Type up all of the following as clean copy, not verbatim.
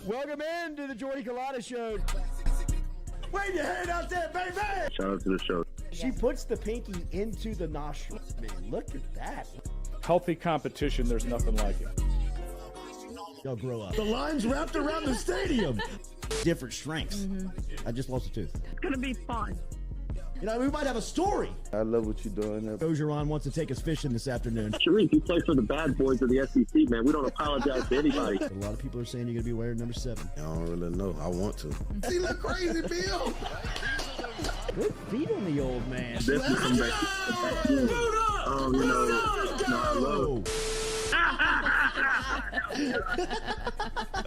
Welcome into the Jordy Culotta Show. Wave your hand out there, baby! Shout out to the show. She puts the pinky into the nostril. Man, look at that. Healthy competition, there's nothing like it. Y'all grow up. The line's wrapped around the stadium. Different strengths. I just lost a tooth. It's gonna be fun. You know, we might have a story. I love what you're doing. Ogeron wants to take us fishing this afternoon. Sharif, you play for the bad boys of the SEC, man. We don't apologize to anybody. A lot of people are saying you're going to be wearing number 7. I don't really know. I want to. He look crazy, Bill. Good feet on the old man. This is some back you know, I love.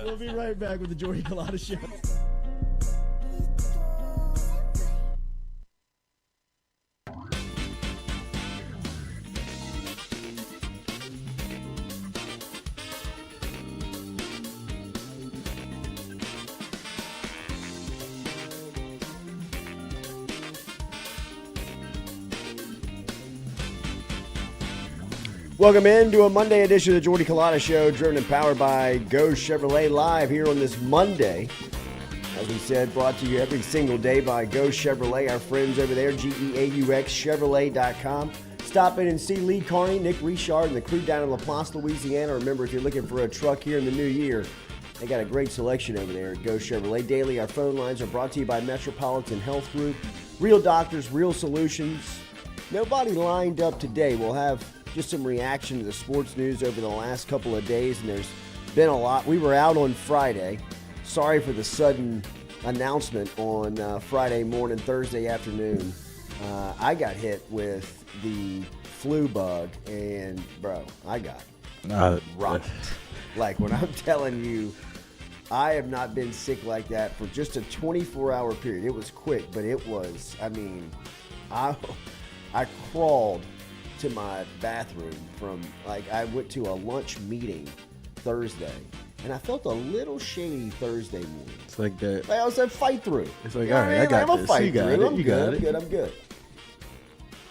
We'll be right back with the Jordy Culotta Show. Welcome into a Monday edition of the Jordy Culotta Show, driven and powered by Go Chevrolet, live here on this Monday. As we said, brought to you every single day by Go Chevrolet, our friends over there, GEAUX, Chevrolet.com. Stop in and see Lee Carney, Nick Richard, and the crew down in LaPlace, Louisiana. Remember, if you're looking for a truck here in the new year, they got a great selection over there at Go Chevrolet. Daily, our phone lines are brought to you by Metropolitan Health Group. Real doctors, real solutions. Nobody lined up today. We'll have just some reaction to the sports news over the last couple of days, and there's been a lot. We were out on Friday. Sorry for the sudden announcement on Friday morning, Thursday afternoon. I got hit with the flu bug, and, bro, I got rocked. Like, when I'm telling you, I have not been sick like that for just a 24-hour period. It was quick, but it was, I mean, I crawled to my bathroom from, like, I went to a lunch meeting Thursday, and I felt a little shady Thursday morning. It's like that. Like, I was like, fight through. It's like, all right, I got this. Fight You got through. it. I'm You got it. I'm good.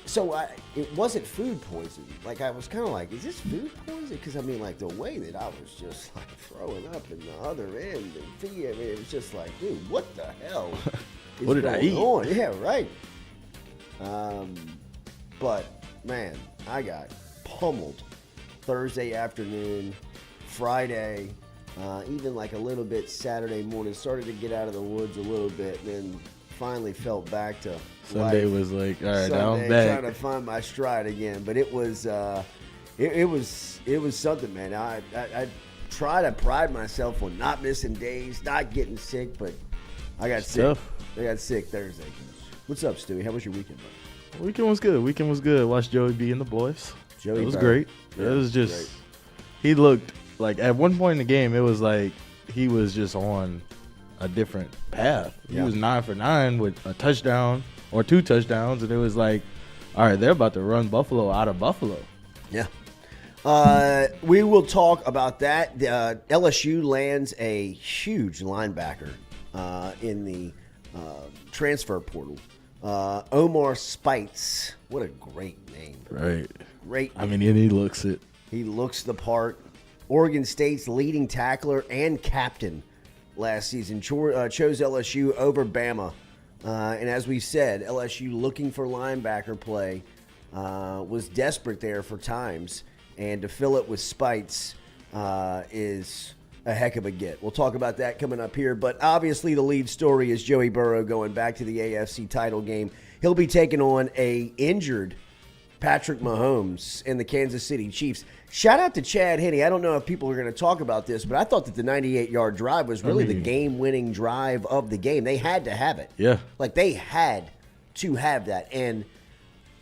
So it wasn't food poisoning. Like, I was kind of like, is this food poisoning? Because, I mean, like, the way that I was just, like, throwing up in the other end. And I mean, it was just like, dude, what the hell is What did I eat? on? Yeah, right. But, man, I got pummeled Thursday afternoon, Friday, even like a little bit Saturday morning. Started to get out of the woods a little bit, and then finally felt back to Sunday life. was like, all right, Sunday, now I'm back. trying to find my stride again. But it was it was something, man. I try to pride myself on not missing days, not getting sick, but I got sick. Tough. I got sick Thursday. What's up, Stewie? How was your weekend, buddy? Weekend was good. Watched Joey B and the boys. Joey it was Burrow. great. Yeah, it was just, great. he looked like at one point in the game, it was like he was just on a different path. He was 9 for 9 with a touchdown or 2 touchdowns, and it was like, all right, they're about to run Buffalo out of Buffalo. Yeah. We will talk about that. LSU lands a huge linebacker in the transfer portal. Omar Spieghts. What a great name. Right. Great name. I mean, and he looks it. He looks the part. Oregon State's leading tackler and captain last season chose LSU over Bama. And as we said, LSU looking for linebacker play was desperate there for times. And to fill it with Spieghts is a heck of a get. We'll talk about that coming up here. But obviously the lead story is Joey Burrow going back to the AFC title game. He'll be taking on a injured Patrick Mahomes and the Kansas City Chiefs. Shout out to Chad Henne. I don't know if people are going to talk about this, but I thought that the 98-yard drive was really the game-winning drive of the game. They had to have it. Yeah. Like, they had to have that. And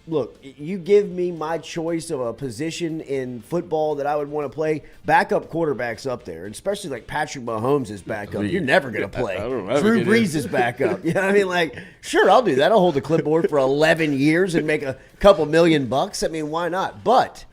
look, you give me my choice of a position in football that I would want to play, backup quarterback's up there, and especially like Patrick Mahomes is backup. You're never going to play. Drew Brees is backup. You know what I mean? Like, sure, I'll do that. I'll hold the clipboard for 11 years and make a couple $1 million. I mean, why not? But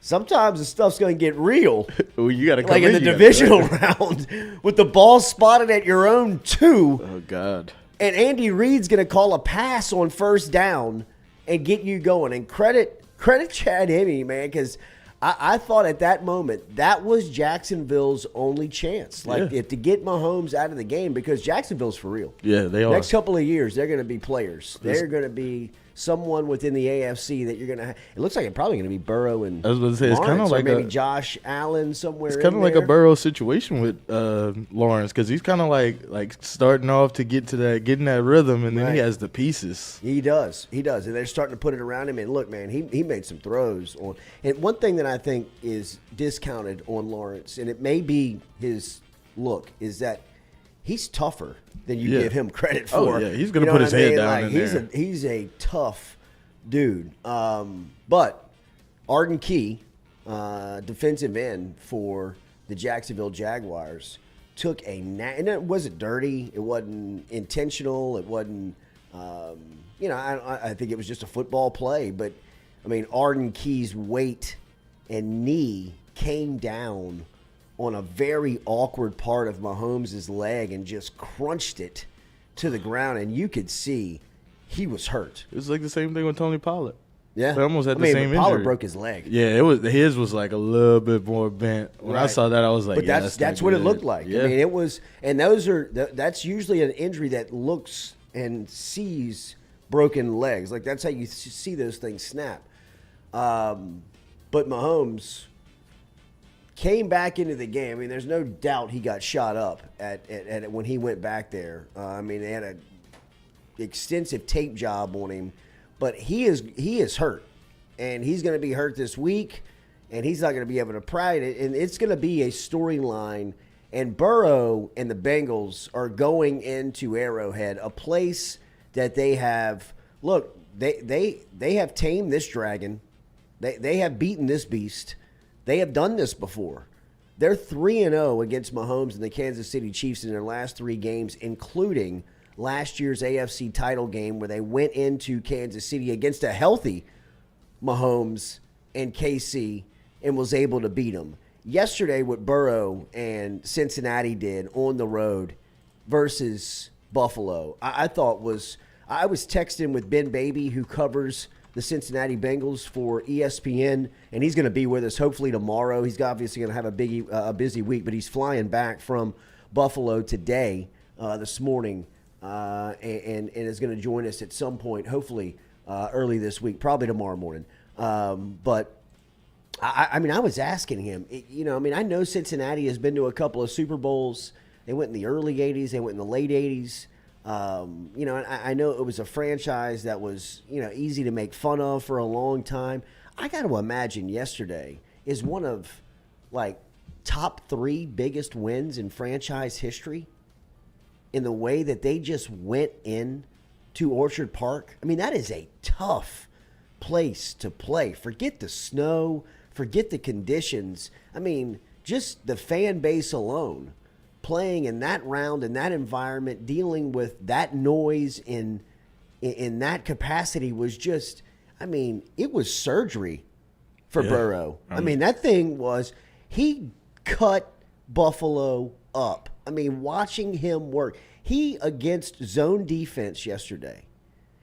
sometimes the stuff's going to get real. Well, you got to come like in the divisional round with the ball spotted at your own 2. Oh, God. And Andy Reid's going to call a pass on first down and get you going. And credit Chad Henne, man, because I thought at that moment that was Jacksonville's only chance. Like, if to get Mahomes out of the game, because Jacksonville's for real. Yeah, they are. Next couple of years, they're going to be players. They're going to be someone within the AFC that you're going to have. It looks like it's probably going to be Burrow and I was going to say, it's kind of like maybe Josh Allen somewhere. It's kind of like a Burrow situation with Lawrence, because he's kind of like starting off to getting that rhythm, and then he has the pieces. He does, and they're starting to put it around him. And look, man, he made some throws on. And one thing that I think is discounted on Lawrence, and it may be his look, is that he's tougher than you give him credit for. Oh, yeah. He's going to put his head down in there. He's a tough dude. But Arden Key, defensive end for the Jacksonville Jaguars, took and it wasn't dirty. It wasn't intentional. It wasn't, I think it was just a football play. But, I mean, Arden Key's weight and knee came down on a very awkward part of Mahomes' leg and just crunched it to the ground, and you could see he was hurt. It was like the same thing with Tony Pollard. Yeah. They almost had the same Pollard injury. broke his leg. Yeah, his was like a little bit more bent. When I saw that, I was like, but that's what it looked like. Yeah. I mean, it was, and that's usually an injury that looks and sees broken legs. Like, that's how you see those things snap. But Mahomes came back into the game. I mean, there's no doubt he got shot up at when he went back there. I mean, they had an extensive tape job on him, but he is hurt, and he's going to be hurt this week, and he's not going to be able to practice. And it's going to be a storyline. And Burrow and the Bengals are going into Arrowhead, a place that they have. Look, they have tamed this dragon. They have beaten this beast. They have done this before. They're 3-0 against Mahomes and the Kansas City Chiefs in their last 3 games, including last year's AFC title game where they went into Kansas City against a healthy Mahomes and KC and was able to beat them. Yesterday, what Burrow and Cincinnati did on the road versus Buffalo, I thought was – I was texting with Ben Baby, who covers – the Cincinnati Bengals for ESPN, and he's going to be with us hopefully tomorrow. He's obviously going to have a busy week, but he's flying back from Buffalo today, this morning, and is going to join us at some point, hopefully early this week, probably tomorrow morning. But I mean, I was asking him, I know Cincinnati has been to a couple of Super Bowls. They went in the early 80s. They went in the late 80s. And I know it was a franchise that was, easy to make fun of for a long time. I got to imagine yesterday is one of, top 3 biggest wins in franchise history in the way that they just went in to Orchard Park. I mean, that is a tough place to play. Forget the snow, forget the conditions. I mean, just the fan base alone. Playing in that round, in that environment, dealing with that noise in that capacity was just, it was surgery for Burrow. I mean, that thing was, he cut Buffalo up. I mean, watching him work. He, against zone defense yesterday,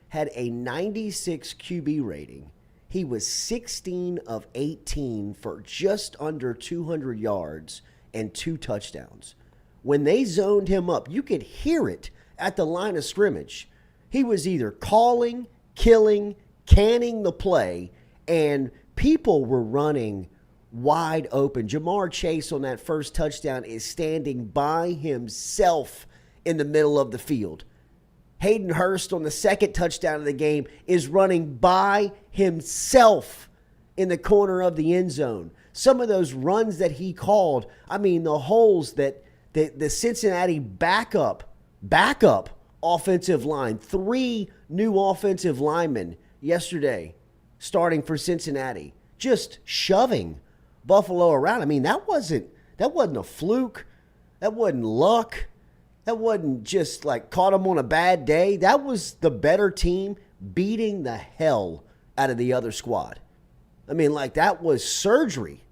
had a 96 QB rating. He was 16 of 18 for just under 200 yards and 2 touchdowns. When they zoned him up, you could hear it at the line of scrimmage. He was either calling, killing, canning the play, and people were running wide open. Jamar Chase on that first touchdown is standing by himself in the middle of the field. Hayden Hurst on the second touchdown of the game is running by himself in the corner of the end zone. Some of those runs that he called, the holes that the Cincinnati backup offensive line, 3 new offensive linemen yesterday starting for Cincinnati, just shoving Buffalo around. That wasn't a fluke. That wasn't luck. That wasn't just caught them on a bad day. That was the better team beating the hell out of the other squad. That was surgery.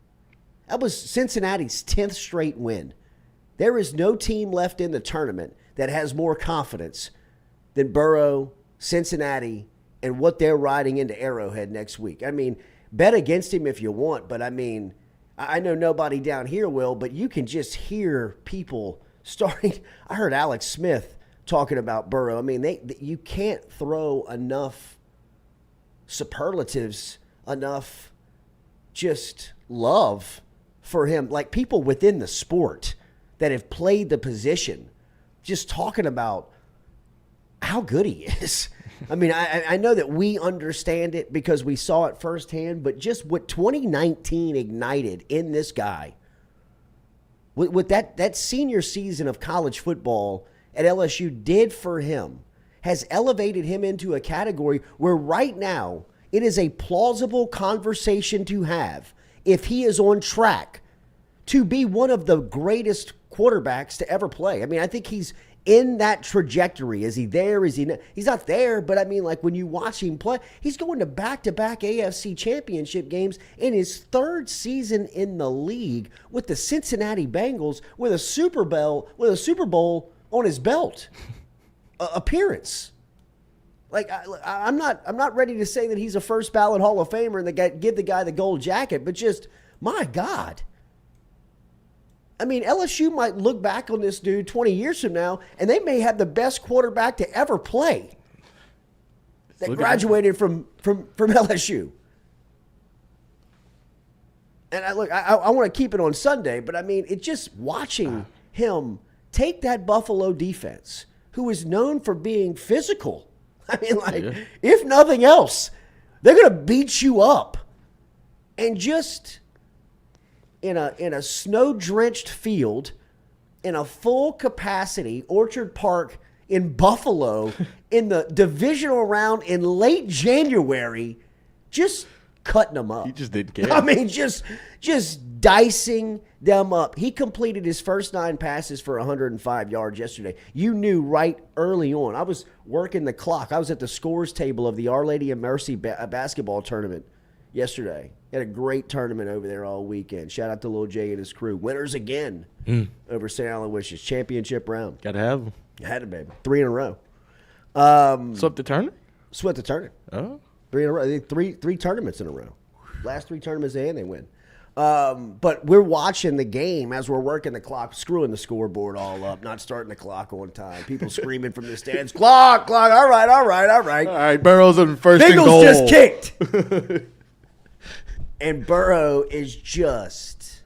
That was Cincinnati's 10th straight win. There is no team left in the tournament that has more confidence than Burrow, Cincinnati, and what they're riding into Arrowhead next week. bet against him if you want, but I mean, I know nobody down here will, but you can just hear people starting. I heard Alex Smith talking about Burrow. I mean, you can't throw enough superlatives, enough just love for him. Like people within the sport that have played the position, just talking about how good he is. I mean, I know that we understand it because we saw it firsthand, but just what 2019 ignited in this guy, what that senior season of college football at LSU did for him, has elevated him into a category where right now it is a plausible conversation to have if he is on track to be one of the greatest quarterbacks to ever play. I mean, I think he's in that trajectory. Is he there? Is he not? He's not there, but I mean, like when you watch him play, he's going to back-to-back AFC championship games in his third season in the league with the Cincinnati Bengals with a Super Bowl on his belt appearance. Like I'm not ready to say that he's a first ballot Hall of Famer and give the guy the gold jacket, but just my God. I mean, LSU might look back on this dude 20 years from now, and they may have the best quarterback to ever play that graduated from LSU. And I want to keep it on Sunday, but I mean, it's just watching him take that Buffalo defense, who is known for being physical. I mean, if nothing else, they're going to beat you up, and just in a snow-drenched field, in a full capacity Orchard Park in Buffalo, in the divisional round in late January, just cutting them up. He just didn't care. I mean, just dicing them up. He completed his first 9 passes for 105 yards yesterday. You knew right early on. I was working the clock. I was at the scores table of the Our Lady of Mercy basketball tournament yesterday. Had a great tournament over there all weekend. Shout out to Lil J and his crew. Winners again over St. Aloysius. Championship round. Got to have them. Had it, baby. 3 in a row. Swept the tournament? Swept the tournament. Oh. 3 in a row. Three tournaments in a row. Last 3 tournaments they win. But we're watching the game as we're working the clock, screwing the scoreboard all up, not starting the clock on time. People screaming from the stands, clock. All right. All right, Burrow's in first and goal. Bengals just kicked. And Burrow is just,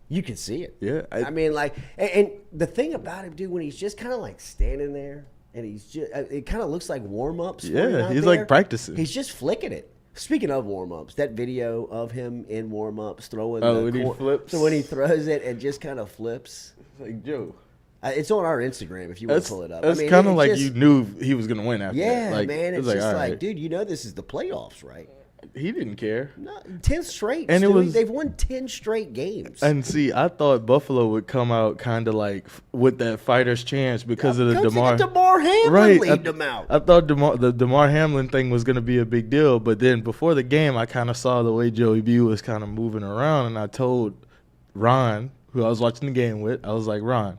you can see it. Yeah. I mean, like, and the thing about him, dude, when he's just kind of like standing there and he's just, it kind of looks like warm-ups. Yeah, he's like practicing. He's just flicking it. Speaking of warm-ups, that video of him in warm-ups throwing when he flips. So when he throws it and just kind of flips. It's like, Joe. It's on our Instagram if you want to pull it up. That's kind of like you knew he was going to win after that. Yeah, Like, man. It's like, just right. like, dude, you know this is the playoffs, right? He didn't care. No, 10 straight. And they've won 10 straight games. And see, I thought Buffalo would come out kind of like with that fighter's chance because of the DeMar Hamlin leading them out. I thought the DeMar Hamlin thing was going to be a big deal, but then before the game, I kind of saw the way Joey B was kind of moving around, and I told Ron, who I was watching the game with, I was like, Ron,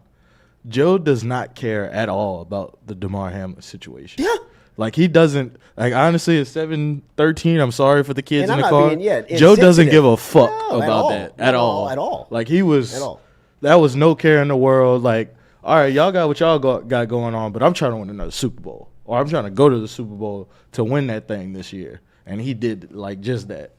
Joe does not care at all about the DeMar Hamlin situation. Yeah. Like, he doesn't, like, honestly, at 7-13, I'm sorry for the kids in the car. Joe doesn't give a fuck about that at all. At all. Like, that was no care in the world. Like, all right, y'all got what y'all got going on, but I'm trying to win another Super Bowl. Or I'm trying to go to the Super Bowl to win that thing this year. And he did, like, just that.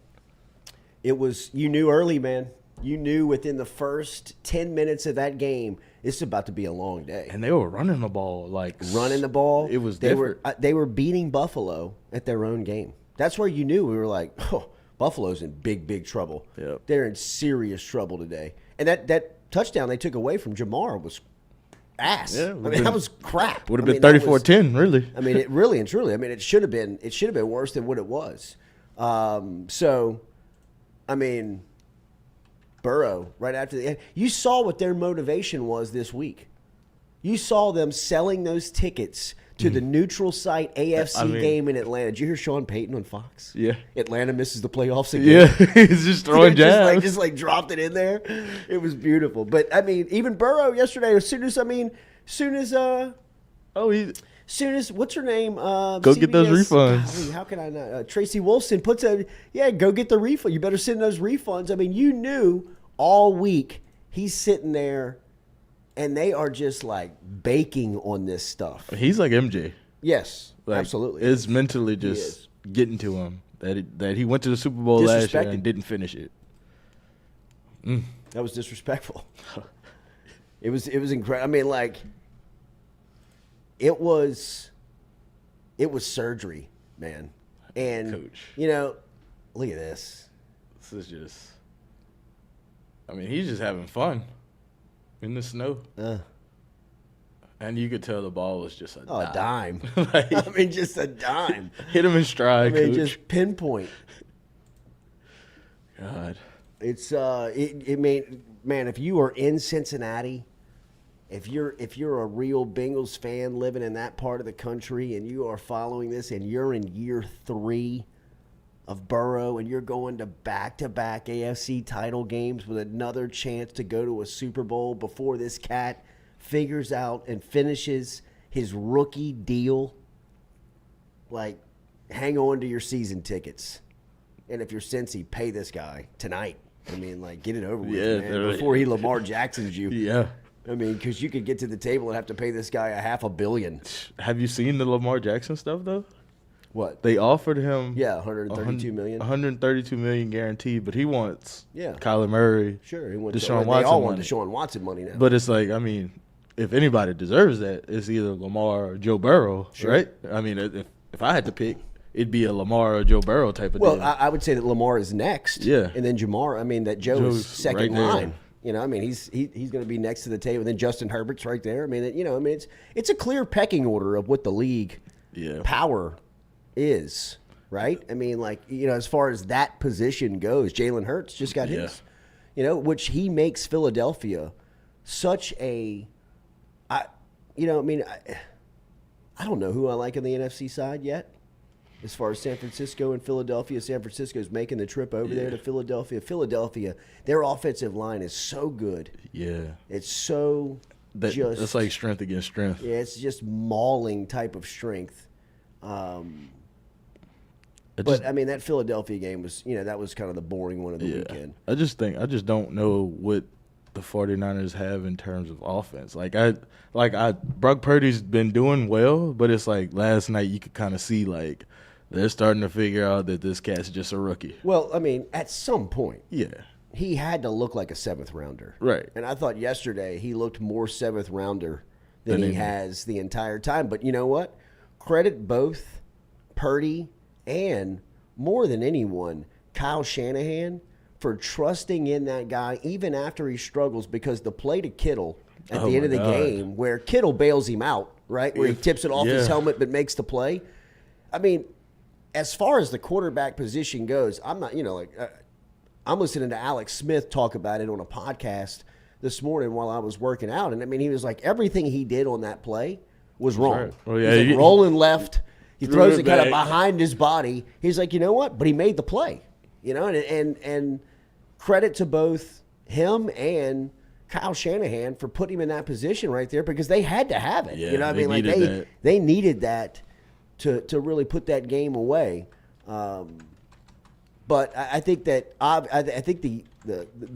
It was, you knew early, man. You knew within the first 10 minutes of that game, it's about to be a long day. And they were running the ball, like running the ball. It was different. They were beating Buffalo at their own game. That's where you knew we were like, oh, Buffalo's in big trouble. Yep. They're in serious trouble today. And that touchdown they took away from Jamar was ass. Yeah, that was crap. Would have been 34-10, really. I mean, it really and truly. I mean, it should have been worse than what it was. So, I mean, Burrow, right after the end. You saw what their motivation was this week. You saw them selling those tickets to the neutral site AFC game in Atlanta. Did you hear Sean Payton on Fox? Yeah. Atlanta misses the playoffs again. Yeah, he's just throwing jabs. Just dropped it in there. It was beautiful. But, I mean, even Burrow yesterday, as soon as Soon as what's her name? Go get those CBS refunds. Golly, how can I not? Tracy Wolfson puts go get the refund. You better send those refunds. I mean, you knew all week he's sitting there, and they are just like baking on this stuff. He's like MJ. Yes, Like, absolutely. It's mentally just getting to him that he went to the Super Bowl last year and didn't finish it. That was disrespectful. It was incredible. I mean, like, it was surgery, man. And Coach. look at this. This is just. I mean, he's just having fun in the snow. And you could tell the ball was just a dime. Like, I mean, just a dime. hit him in stride, I mean, Coach. just pinpoint. God. It's man, if you are in Cincinnati, if you're a real Bengals fan living in that part of the country and you are following this and you're in year 3 of Burrow and you're going to back-to-back AFC title games with another chance to go to a Super Bowl before this cat figures out and finishes his rookie deal, like, hang on to your season tickets. And if you're Cincy, pay this guy tonight. I mean, like, get it over with, man, before he Lamar Jacksons you. Yeah. I mean, because you could get to the table and have to pay this guy $500 million. Have you seen the Lamar Jackson stuff, though? What? They offered him $132 million. $132 million guaranteed, but he wants Yeah. Kyler Murray. Sure, he wants Deshaun They Watson all want money. Deshaun Watson money now. But it's like, I mean, if anybody deserves that, it's either Lamar or Joe Burrow, right? I mean, if I had to pick, it'd be a Lamar or Joe Burrow type of deal. Well, I would say that Lamar is next. Yeah. And then Jamar, I mean, that Joe Joe's is second right there. line. I mean, he's going to be next to the table. And then Justin Herbert's right there. I mean, it's a clear pecking order of what the league power is, right? I mean, like, as far as that position goes, Jalen Hurts just got his, which he makes Philadelphia such a, I don't know who I like on the NFC side yet. As far as San Francisco and Philadelphia, San Francisco's making the trip over there to Philadelphia. Philadelphia, their offensive line is so good. Yeah. It's so That's like strength against strength. Yeah, it's just mauling type of strength. But, I mean, that Philadelphia game was, that was kind of the boring one of the weekend. I just don't know what the 49ers have in terms of offense. Brock Purdy's been doing well, but it's like last night you could kind of see, like, they're starting to figure out that this cat's just a rookie. Well, I mean, at some point, Yeah. he had to look like a 7th rounder. Right. And I thought yesterday he looked more 7th rounder than he has the entire time. But you know what? Credit both Purdy and, more than anyone, Kyle Shanahan for trusting in that guy even after he struggles, because the play to Kittle at the end of the game where Kittle bails him out, right, where he tips it off his helmet but makes the play. I mean, as far as the quarterback position goes, I'm not, I'm listening to Alex Smith talk about it on a podcast this morning while I was working out. And, I mean, he was like, everything he did on that play was wrong. Right. Oh, yeah. He's like rolling left. He throws it kind of back behind his body. He's like, you know what? But he made the play. And credit to both him and Kyle Shanahan for putting him in that position right there, because they had to have it. Yeah, they needed that to really put that game away. But I think that I think the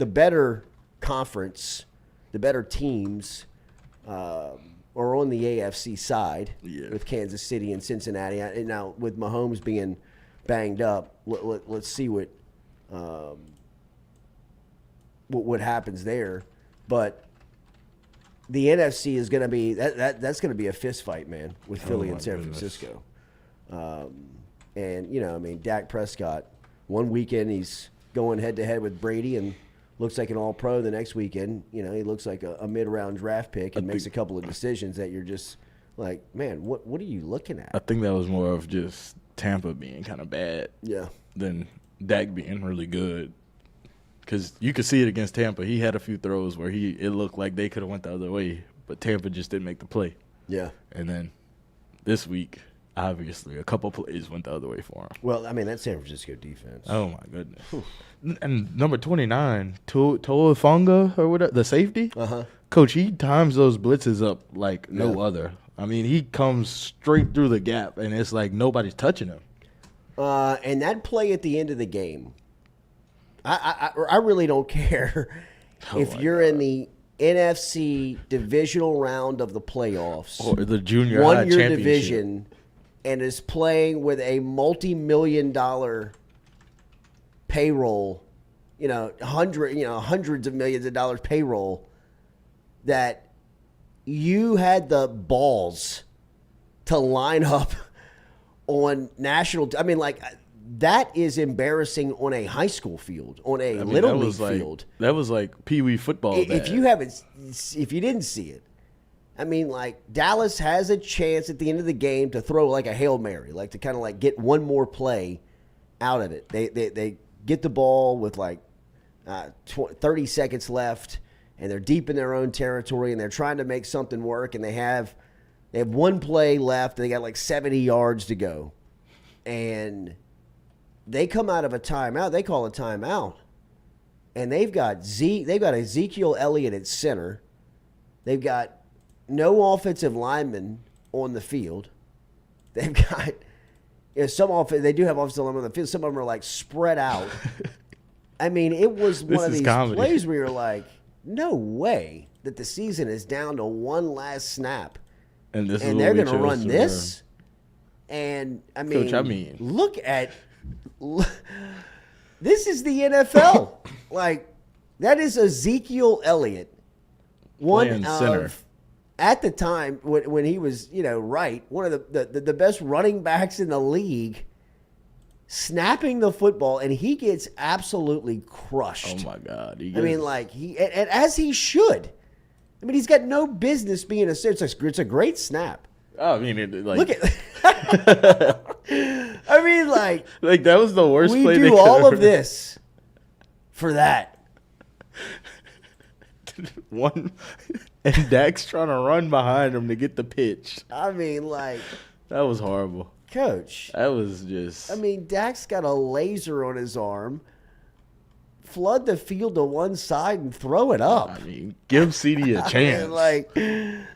better conference, the better teams are on the AFC side with Kansas City and Cincinnati. And now with Mahomes being banged up, let's see what happens there. But the NFC is going to be that's going to be a fist fight, man, with Philly and San Francisco. And Dak Prescott, one weekend he's going head to head with Brady and looks like an all-pro. The next weekend, he looks like a mid-round draft pick and makes a couple of decisions that you're just like, man, what are you looking at? I think that was more of just Tampa being kind of bad than Dak being really good. Because you could see it against Tampa. He had a few throws where it looked like they could have went the other way, but Tampa just didn't make the play. Yeah. And then this week, obviously, a couple plays went the other way for him. Well, I mean, that's San Francisco defense. Oh, my goodness. And number 29, Toa Funga or whatever, the safety. Uh-huh. Coach, he times those blitzes up like no other. I mean, he comes straight through the gap, and it's like nobody's touching him. And that play at the end of the game, I really don't care if you're in the NFC divisional round of the playoffs Or the junior high one-year championship. division and is playing with a multi-million-dollar payroll, hundreds of millions of dollars payroll, that you had the balls to line up on national. I mean, like, that is embarrassing on a high school field, on a little league field. That was like Pee Wee football. If you didn't see it, I mean, like, Dallas has a chance at the end of the game to throw like a Hail Mary, like to kind of like get one more play out of it. They get the ball with like 30 seconds left, and they're deep in their own territory, and they're trying to make something work, and they have one play left. They got like 70 yards to go, and they come out of a timeout. They call a timeout, and they've got Ezekiel Elliott at center. They've got no offensive linemen on the field. They've got they do have offensive linemen on the field. Some of them are like spread out. I mean, it was one of these plays where you're like, no way that the season is down to one last snap, and they're going to run this. And I mean, Coach, look at. This is the NFL. Like, that is Ezekiel Elliott, one of center. At the time when he was, one of the best running backs in the league, snapping the football, and he gets absolutely crushed. Oh my God! I mean, like, and as he should. I mean, he's got no business being a center. It's a great snap. Oh, I mean, Look at. I mean, like that was the worst play. We do all of this for that. One, and Dak's trying to run behind him to get the pitch. I mean, like, that was horrible, Coach. That was just. I mean, Dak's got a laser on his arm. Flood the field to one side and throw it up. I mean, give CD a chance. Like,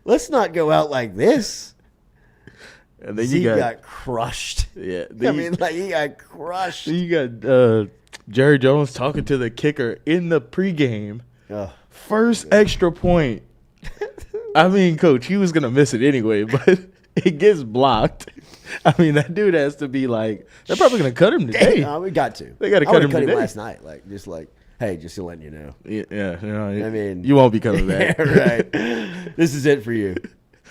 let's not go out like this. And then he got crushed. Yeah, he got crushed. Then you got Jerry Jones talking to the kicker in the pregame. First extra point. I mean, Coach, he was gonna miss it anyway, but it gets blocked. I mean, that dude has to be like, they're probably gonna cut him today. We got to. They got to cut him today. Last night, hey, just to let you know. Yeah. I mean, you won't be coming back. Yeah, right. This is it for you.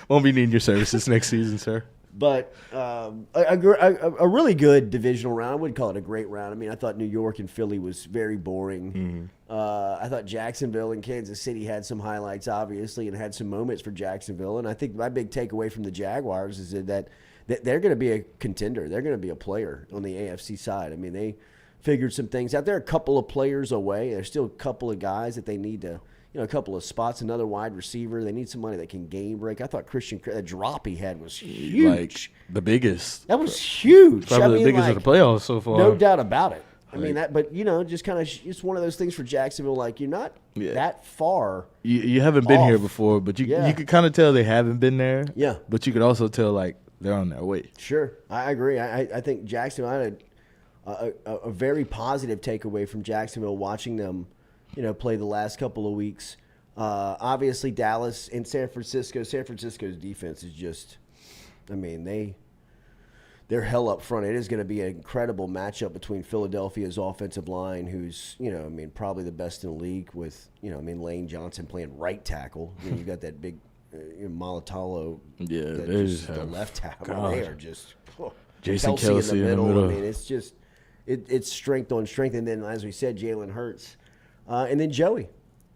Won't be needing your services next season, sir. But a really good divisional round. I wouldn't call it a great round. I mean, I thought New York and Philly was very boring. I thought Jacksonville and Kansas City had some highlights, obviously, and had some moments for Jacksonville. And I think my big takeaway from the Jaguars is that they're going to be a contender. They're going to be a player on the AFC side. I mean, they figured some things out. They're a couple of players away. There's still a couple of guys that they need to – a couple of spots, another wide receiver. They need somebody that can game break. I thought that drop he had was huge. Like, the biggest. That was huge. Probably the biggest of the playoffs so far. No doubt about it. I mean, but, just kind of – it's one of those things for Jacksonville. Like, you're not that far. You haven't been here before, but you could kind of tell they haven't been there. Yeah. But you could also tell, like, they're on their way. Sure. I agree. I think Jacksonville – I had a very positive takeaway from Jacksonville watching them – play the last couple of weeks. Obviously, Dallas and San Francisco. San Francisco's defense is just, I mean, they're hell up front. It is going to be an incredible matchup between Philadelphia's offensive line, who's, probably the best in the league with, Lane Johnson playing right tackle. You've got that big Malatalo. Yeah, there's the left tackle. They are just Jason Kelsey in the middle. I mean, it's just it's strength on strength. And then, as we said, Jalen Hurts. And then Joey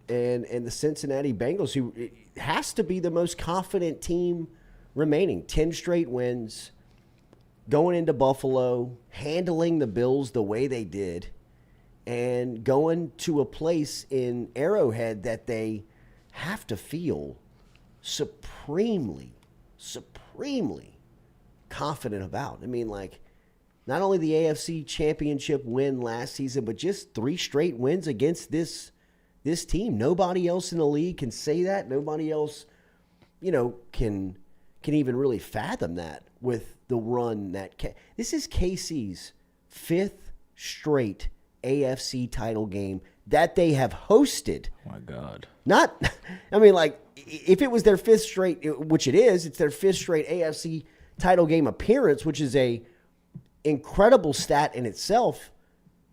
and the Cincinnati Bengals, who has to be the most confident team remaining. 10 straight wins, going into Buffalo, handling the Bills the way they did, and going to a place in Arrowhead that they have to feel supremely confident about. I mean, like, not only the AFC Championship win last season, but just 3 straight wins against this team. Nobody else in the league can say that. Nobody else, can can even really fathom that with the run that this is KC's 5th straight AFC title game that they have hosted. Oh my God. If it was their 5th straight, which it is, it's their 5th straight AFC title game appearance, which is a incredible stat in itself.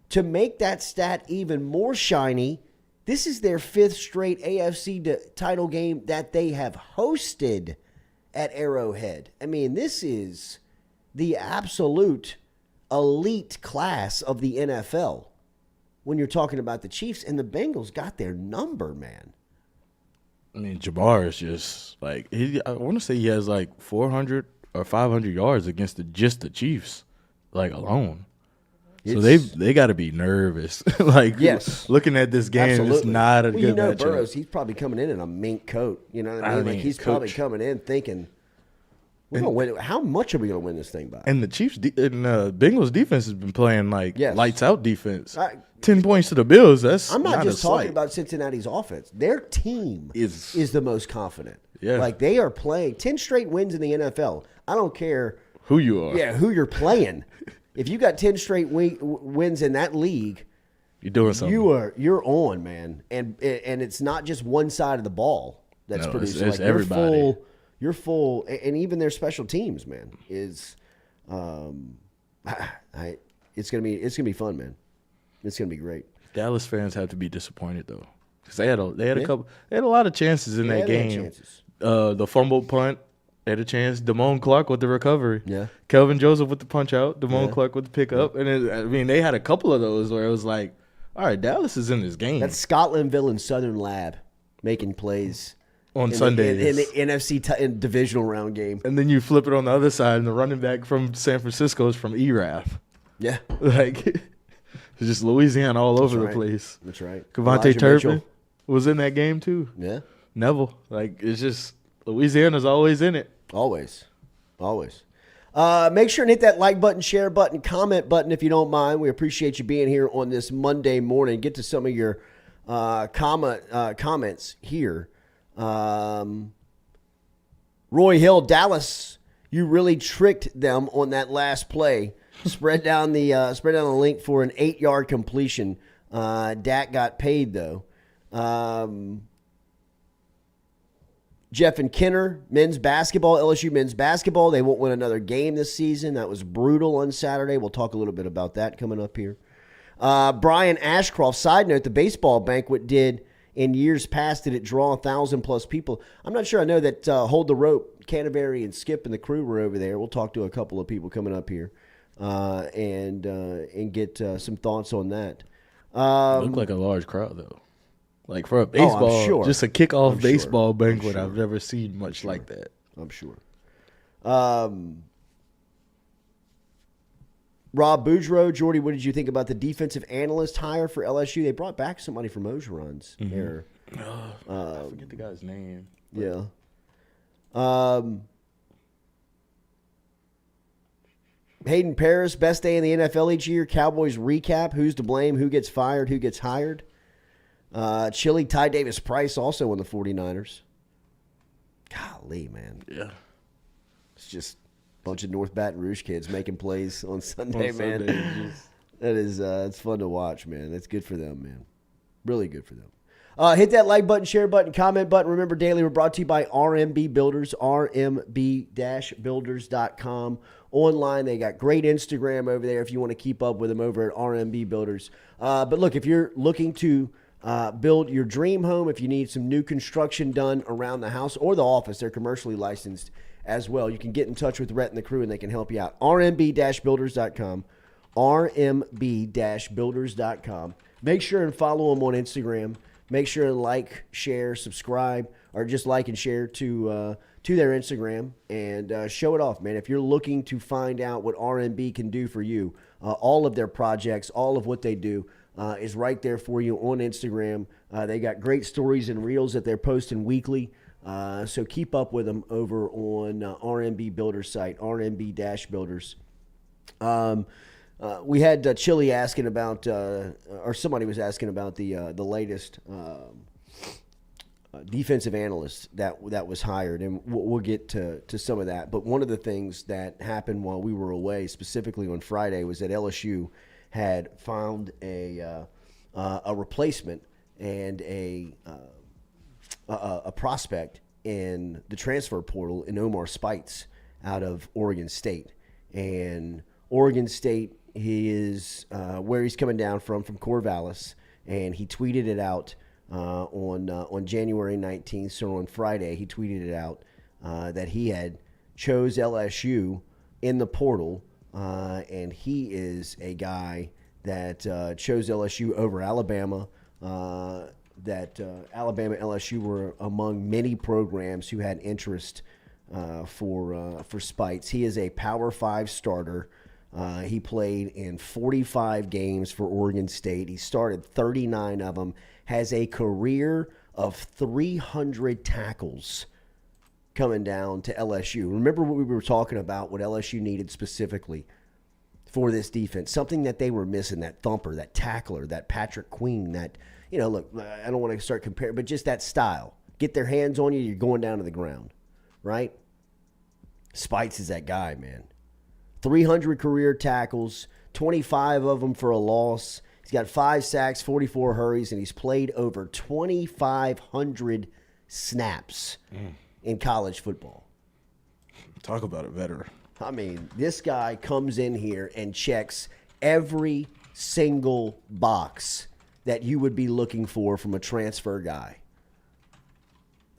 To make that stat even more shiny, this is their 5th straight AFC title game that they have hosted at Arrowhead. I mean, this is the absolute elite class of the NFL when you're talking about the Chiefs, and the Bengals got their number, man. I mean, Jabbar is just like, I want to say he has like 400 or 500 yards against just the Chiefs, like alone. So they got to be nervous. Yes. Looking at this game, Absolutely. It's not a good matchup. Burrows, he's probably coming in a mink coat. You know what I mean? He's probably coming in thinking, we're going to win it. How much are we going to win this thing by? And the Chiefs and Bengals defense has been playing lights out defense. 10 points to the Bills. I'm not just talking about Cincinnati's offense. Their team is the most confident. Yeah. Like, they are playing 10 straight wins in the NFL. I don't care who you are. Yeah, who you're playing. If you got 10 straight wins in that league, you're doing something. You're on, man. And it's not just one side of the ball that's producing. It's everybody. You're full, and even their special teams, man, is it's gonna be fun, man. It's gonna be great. Dallas fans have to be disappointed though, because they had a lot of chances in that game. The fumble punt. They had a chance. Damone Clark with the recovery. Yeah. Kelvin Joseph with the punch out. Damone Clark with the pickup. And they had a couple of those where it was like, all right, Dallas is in this game. That's Scotlandville and Southern Lab making plays on Sundays in the NFC divisional round game. And then you flip it on the other side, and the running back from San Francisco is from ERAF. Yeah. It's just Louisiana all over the place. That's right. Kevontae Turpin was in that game too. Yeah. Neville. It's just Louisiana's always in it. Always. Make sure and hit that like button, share button, comment button if you don't mind. We appreciate you being here on this Monday morning. Get to some of your comments here. Roy Hill, Dallas, you really tricked them on that last play. Spread down the link for an 8-yard completion. Dak got paid though. Jeff and Kenner, men's basketball, LSU men's basketball. They won't win another game this season. That was brutal on Saturday. We'll talk a little bit about that coming up here. Brian Ashcroft, side note, the baseball banquet did in years past, did it draw 1,000+ people? I'm not sure I know that Hold the Rope, Canterbury, and Skip and the crew were over there. We'll talk to a couple of people coming up here and get some thoughts on that. Looked like a large crowd, though. Like for a baseball, just a kickoff baseball banquet, I've never seen much like that. I'm sure. Rob Boudreaux, Jordy, what did you think about the defensive analyst hire for LSU? They brought back somebody from Ogeron's there. I forget the guy's name. Yeah. Hayden Paris, best day in the NFL each year. Cowboys recap. Who's to blame? Who gets fired? Who gets hired? Chili, Ty Davis Price also on the 49ers. Golly, man. Yeah. It's just a bunch of North Baton Rouge kids making plays on Sunday, man. That is it's fun to watch, man. That's good for them, man. Really good for them. Hit that like button, share button, comment button. Remember, daily, we're brought to you by RMB Builders, rmb-builders.com. Online, they got great Instagram over there if you want to keep up with them over at RMB Builders. But look, if you're looking to build your dream home, if you need some new construction done around the house or the office, they're commercially licensed as well. You can get in touch with Rhett and the crew, and they can help you out. rmb-builders.com, rmb-builders.com. Make sure and follow them on Instagram. Make sure and like, share, subscribe, or just like and share to their Instagram and show it off, man. If you're looking to find out what RMB can do for you, all of their projects, all of what they do is right there for you on Instagram. They got great stories and reels that they're posting weekly. So keep up with them over on RMB Builders site, RMB-Builders. We had Chili asking about, or somebody was asking about the latest defensive analyst that was hired, and we'll get to some of that. But one of the things that happened while we were away, specifically on Friday, was that LSU had found a replacement and a prospect in the transfer portal in Omar Spieghts out of Oregon State. And Oregon State, he is where he's coming down from Corvallis, and he tweeted it out on January 19th. So on Friday, he tweeted it out that he had chose LSU in the portal, and he is a guy that chose LSU over Alabama. That Alabama, LSU were among many programs who had interest for Spieghts. He is a Power 5 starter. He played in 45 games for Oregon State. He started 39 of them. Has a career of 300 tackles coming down to LSU. Remember what we were talking about, what LSU needed specifically for this defense, something that they were missing, that thumper, that tackler, that Patrick Queen, that, look, I don't want to start comparing, but just that style. Get their hands on you, you're going down to the ground, right? Spieghts is that guy, man. 300 career tackles, 25 of them for a loss. He's got 5 sacks, 44 hurries, and he's played over 2,500 snaps in college football. Talk about a veteran. I mean, this guy comes in here and checks every single box that you would be looking for from a transfer guy.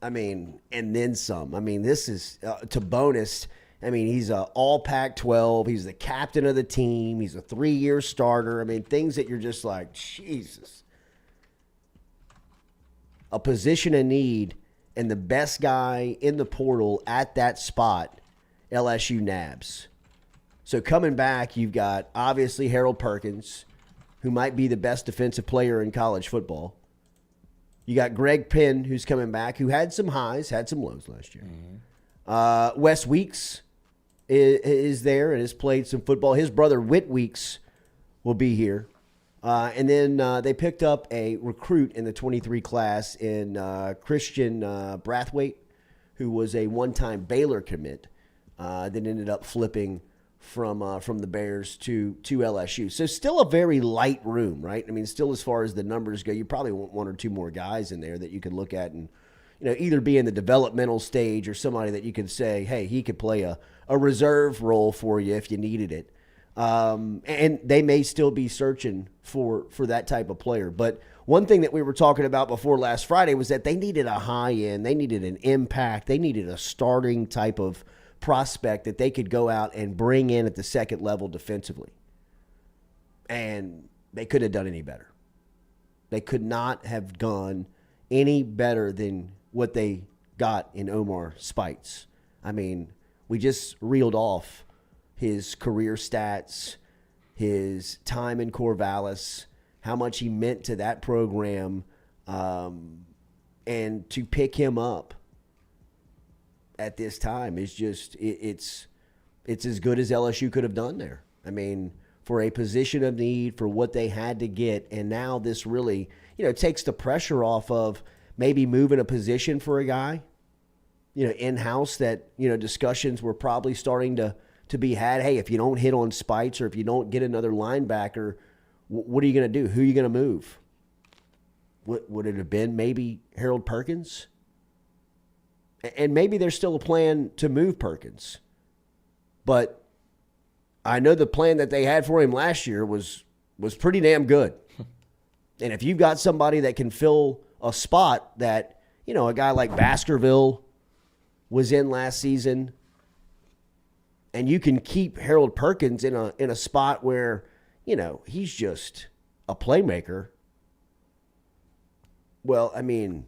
I mean, and then some. I mean, this is to bonus. I mean, he's a all Pac-12. He's the captain of the team. He's a 3-year starter. I mean, things that you're just like, Jesus. A position of need and the best guy in the portal at that spot, LSU nabs. So coming back, you've got obviously Harold Perkins, who might be the best defensive player in college football. You got Greg Penn, who's coming back, who had some highs, had some lows last year. Wes Weeks is there and has played some football. His brother Whit Weeks will be here. And then they picked up a recruit in the 23 class in Christian Brathwaite, who was a one-time Baylor commit that ended up flipping from the Bears to LSU. So still a very light room, right? I mean, still as far as the numbers go, you probably want 1 or 2 more guys in there that you could look at and either be in the developmental stage or somebody that you could say, hey, he could play a reserve role for you if you needed it. And they may still be searching for that type of player. But one thing that we were talking about before last Friday was that they needed a high end, they needed an impact, they needed a starting type of prospect that they could go out and bring in at the second level defensively. And they couldn't have done any better. They could not have gone any better than what they got in Omar Spieghts. I mean, we just reeled off his career stats, his time in Corvallis, how much he meant to that program, and to pick him up at this time is just it's as good as LSU could have done there. I mean, for a position of need, for what they had to get, and now this really, takes the pressure off of maybe moving a position for a guy, in-house that, discussions were probably starting to be had. Hey, if you don't hit on Spieghts or if you don't get another linebacker, what are you going to do? Who are you going to move? Would it have been maybe Harold Perkins? And maybe there's still a plan to move Perkins. But I know the plan that they had for him last year was pretty damn good. And if you've got somebody that can fill a spot that, a guy like Baskerville was in last season, and you can keep Harold Perkins in a spot where, he's just a playmaker. Well, I mean,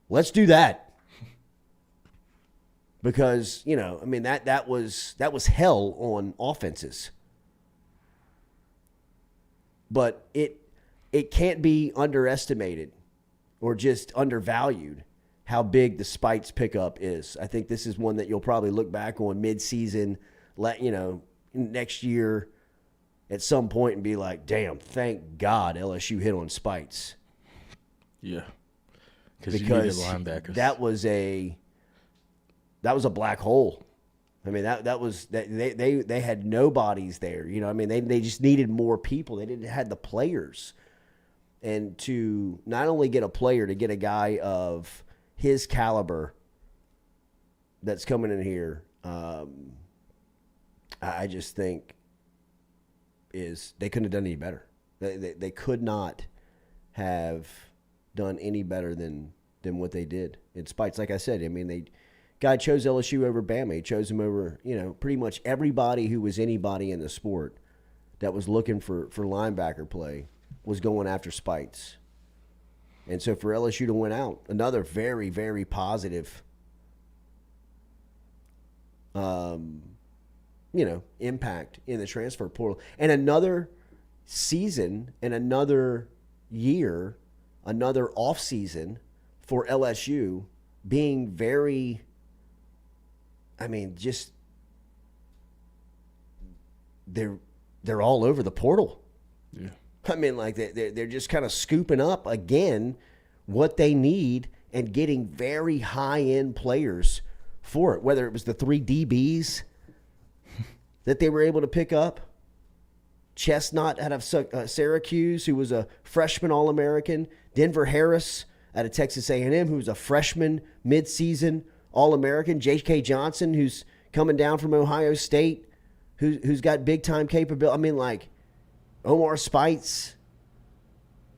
let's do that. Because, that was hell on offenses. But it can't be underestimated or just undervalued how big the Spieghts pickup is. I think this is one that you'll probably look back on mid-season, next year at some point and be like, damn, thank God LSU hit on Spieghts. Yeah. because you needed linebackers. that was a black hole. I mean, they had no bodies there. You know, I mean, they just needed more people. They didn't have the players. And to not only get a player, to get a guy of his caliber that's coming in here, I just think they couldn't have done any better. They could not have done any better than what they did. In Spieghts, like I said, I mean, guy chose LSU over Bama. He chose him over, pretty much everybody who was anybody in the sport that was looking for linebacker play was going after Spieghts. And so for LSU to win out, another very, very positive, impact in the transfer portal. And another season and another year, another offseason for LSU being very, just they're all over the portal. Yeah. I mean, like they're just kind of scooping up again what they need and getting very high-end players for it, whether it was the 3 DBs that they were able to pick up. Chestnut out of Syracuse, who was a freshman All-American. Denver Harris out of Texas A&M, who was a freshman midseason All-American. J.K. Johnson, who's coming down from Ohio State, who's got big-time capability. I mean, like, Omar Spieghts.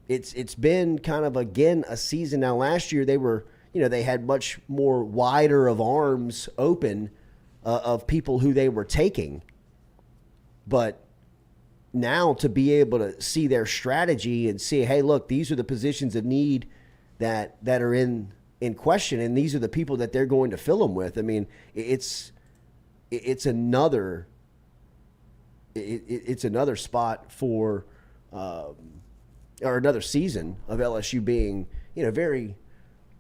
It's been kind of, again, a season. Now, last year they were, they had much more wider of arms open of people who they were taking. But now to be able to see their strategy and see, hey, look, these are the positions of need that are in question, and these are the people that they're going to fill them with. I mean, it's another spot for or another season of LSU being very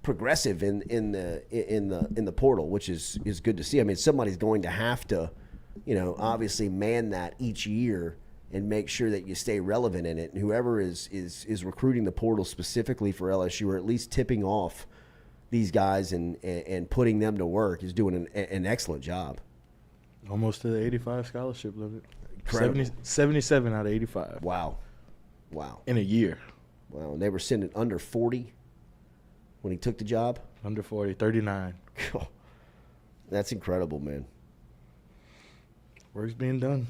progressive in the portal, which is good to see. I mean, somebody's going to have to obviously man that each year and make sure that you stay relevant in it. And whoever is recruiting the portal specifically for LSU, or at least tipping off these guys and putting them to work, is doing an excellent job. Almost to the 85 scholarship limit. 77 out of 85. Wow. In a year. Wow. And they were sitting at under 40 when he took the job? Under 40, 39. That's incredible, man. Work's being done.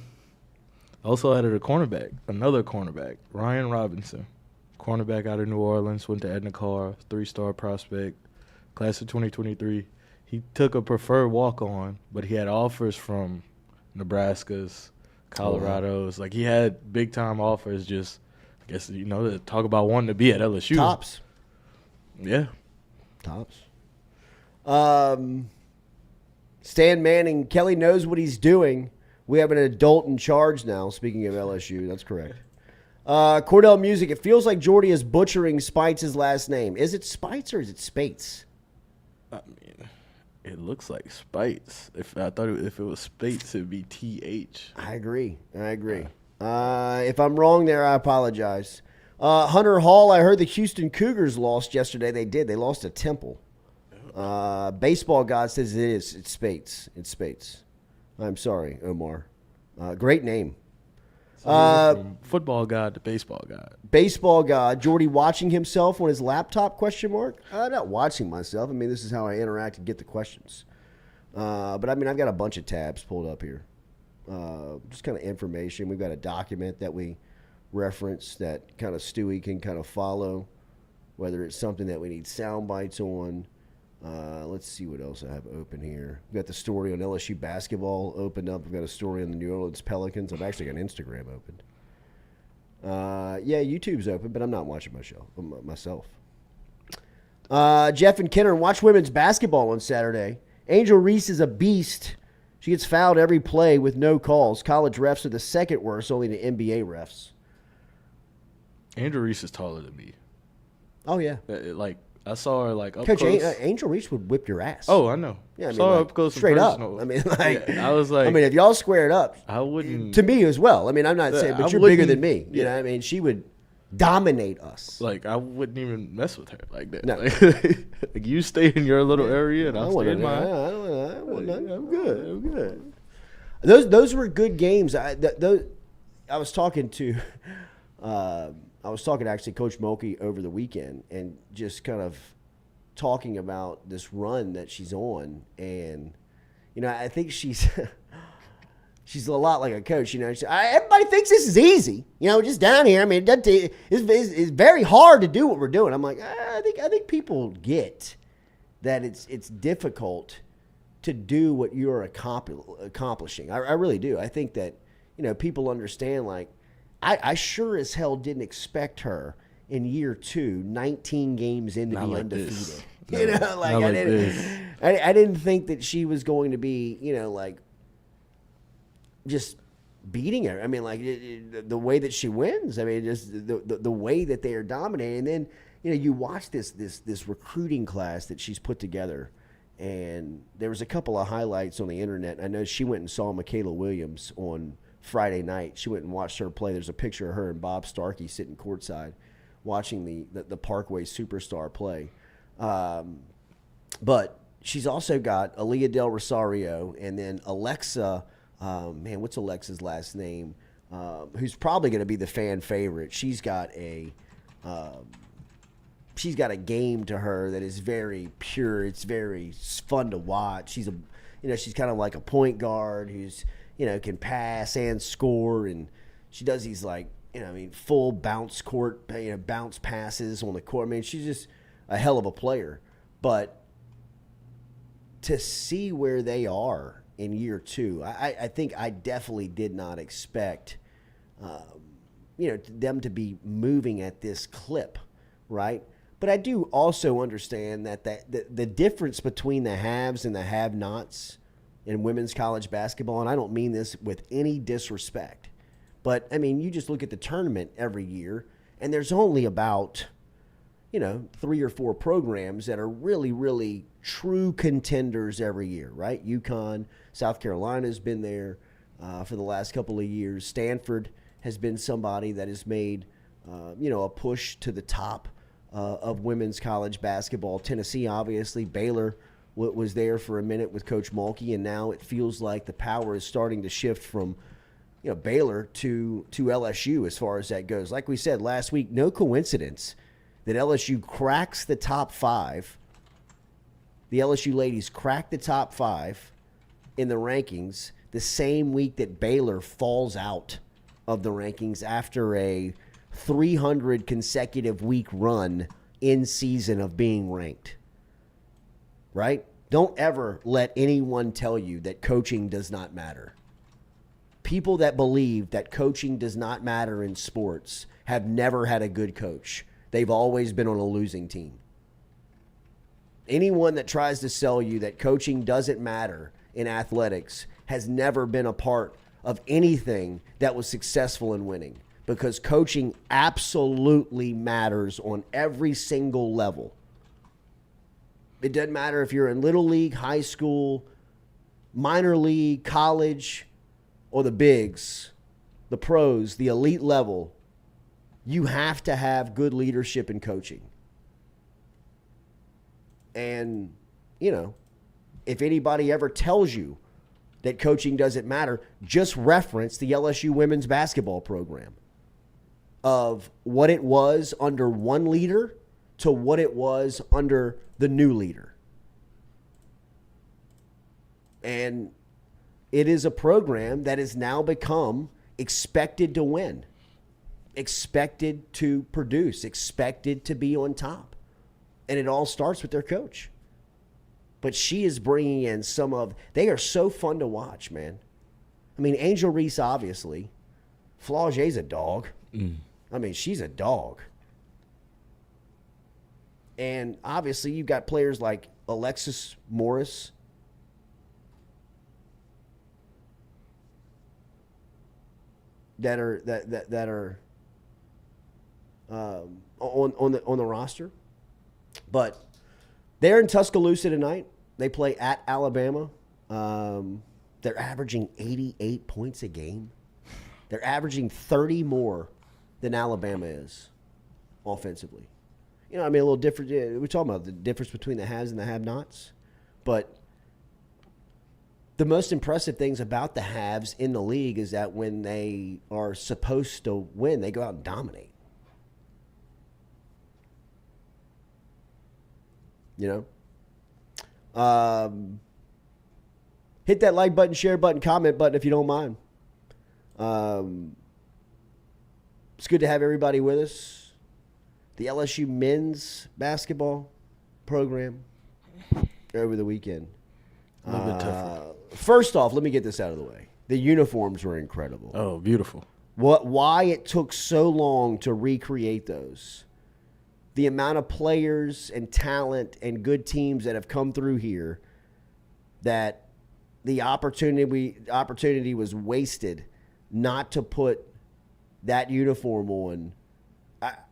Also added another cornerback, Ryan Robinson. Cornerback out of New Orleans, went to Edna Carr, 3-star prospect, class of 2023. He took a preferred walk-on, but he had offers from Nebraska's, Colorado's. Like, he had big-time offers, just, I guess, to talk about wanting to be at LSU. Tops. Yeah. Tops. Stan Manning, Kelly knows what he's doing. We have an adult in charge now, speaking of LSU. That's correct. Cordell Music, it feels like Jordy is butchering Speights' last name. Is it Speights or is it Speights? I mean, it looks like Speights. If it was Speights, it'd be TH. I agree. If I'm wrong there, I apologize. Hunter Hall, I heard the Houston Cougars lost yesterday. They did. They lost to Temple. Baseball God says it is. It's Speights. I'm sorry, Omar. Great name. From football god to baseball god. Baseball God. Jordy watching himself on his laptop, ? Not watching myself. I mean, this is how I interact and get the questions. But, I mean, I've got a bunch of tabs pulled up here. Just kind of information. We've got a document that we reference that kind of Stewie can kind of follow, whether it's something that we need sound bites on. Let's see what else I have open here. We've got the story on LSU basketball opened up. We've got a story on the New Orleans Pelicans. I've actually got Instagram opened. YouTube's open, but I'm not watching myself. Jeff and Kenner, watch women's basketball on Saturday. Angel Reese is a beast. She gets fouled every play with no calls. College refs are the second worst, only the NBA refs. Angel Reese is taller than me. Oh, yeah. I saw her up Coach, close. Angel Reese would whip your ass. Oh, I know. Yeah, I mean, saw her up close straight up. personal. I mean, I was like, I mean, if y'all squared up, I wouldn't. to me as well. I mean, I'm not saying, but you're bigger than me. You know, I mean, she would dominate us. Like, I wouldn't even mess with her like that. No. Like you stay in your little area and I'll stay in mine. I'm good. Those were good games. I was talking to actually Coach Mulkey over the weekend and just kind of talking about this run that she's on, and I think she's a lot like a coach. Everybody thinks this is easy. Just down here. I mean, it's very hard to do what we're doing. I'm like, I think people get that it's difficult to do what you're accomplishing. I really do. I think that people understand. Like, I sure as hell didn't expect her in year 2, 19 games in to be undefeated. I didn't think that she was going to be, just beating her. I mean, like the way that she wins. I mean, just the way that they are dominating. And then, you watch this recruiting class that she's put together, and there was a couple of highlights on the internet. I know she went and saw Michaela Williams on Friday night. She went and watched her play. There's a picture of her and Bob Starkey sitting courtside watching the Parkway Superstar play. But she's also got Aaliyah Del Rosario and then Alexa, what's Alexa's last name? Who's probably going to be the fan favorite. She's got a game to her that is very pure. It's very fun to watch. She's she's kind of like a point guard who's, can pass and score, and she does these full bounce court, bounce passes on the court. I mean, she's just a hell of a player. But to see where they are in year 2, I think I definitely did not expect, them to be moving at this clip, right? But I do also understand that the difference between the haves and the have-nots in women's college basketball, and I don't mean this with any disrespect, but, I mean, you just look at the tournament every year, and there's only about, 3 or 4 programs that are really, really true contenders every year, right? UConn, South Carolina's been there for the last couple of years. Stanford has been somebody that has made, a push to the top of women's college basketball. Tennessee, obviously. Baylor was there for a minute with Coach Mulkey, and now it feels like the power is starting to shift from Baylor to LSU as far as that goes. Like we said last week, no coincidence that LSU cracks the top 5. The LSU ladies crack the top 5 in the rankings the same week that Baylor falls out of the rankings after a 300 consecutive week run in season of being ranked. Right? Don't ever let anyone tell you that coaching does not matter. People that believe that coaching does not matter in sports have never had a good coach. They've always been on a losing team. Anyone that tries to sell you that coaching doesn't matter in athletics has never been a part of anything that was successful in winning, because coaching absolutely matters on every single level. It doesn't matter if you're in little league, high school, minor league, college, or the bigs, the pros, the elite level. You have to have good leadership and coaching. And, if anybody ever tells you that coaching doesn't matter, just reference the LSU women's basketball program of what it was under one leader to what it was under the new leader. And it is a program that has now become expected to win, expected to produce, expected to be on top. And it all starts with their coach. But she is bringing in they are so fun to watch, man. I mean, Angel Reese, obviously. Flage's a dog. I mean, she's a dog. And obviously, you've got players like Alexis Morris, that are on the roster. But they're in Tuscaloosa tonight. They play at Alabama. They're averaging 88 points a game. They're averaging 30 more than Alabama is. offensively. You know, I mean, a little different. We're talking about the difference between the haves and the have-nots. But the most impressive things about the haves in the league is that when they are supposed to win, they go out and dominate. You know? Hit that like button, share button, comment button if you don't mind. It's good to have everybody with us. The LSU men's basketball program over the weekend. A little bit tougher. First off, let me get this out of the way. The uniforms were incredible. Oh, beautiful. Why it took so long to recreate those. The amount of players and talent and good teams that have come through here, that the opportunity was wasted not to put that uniform on.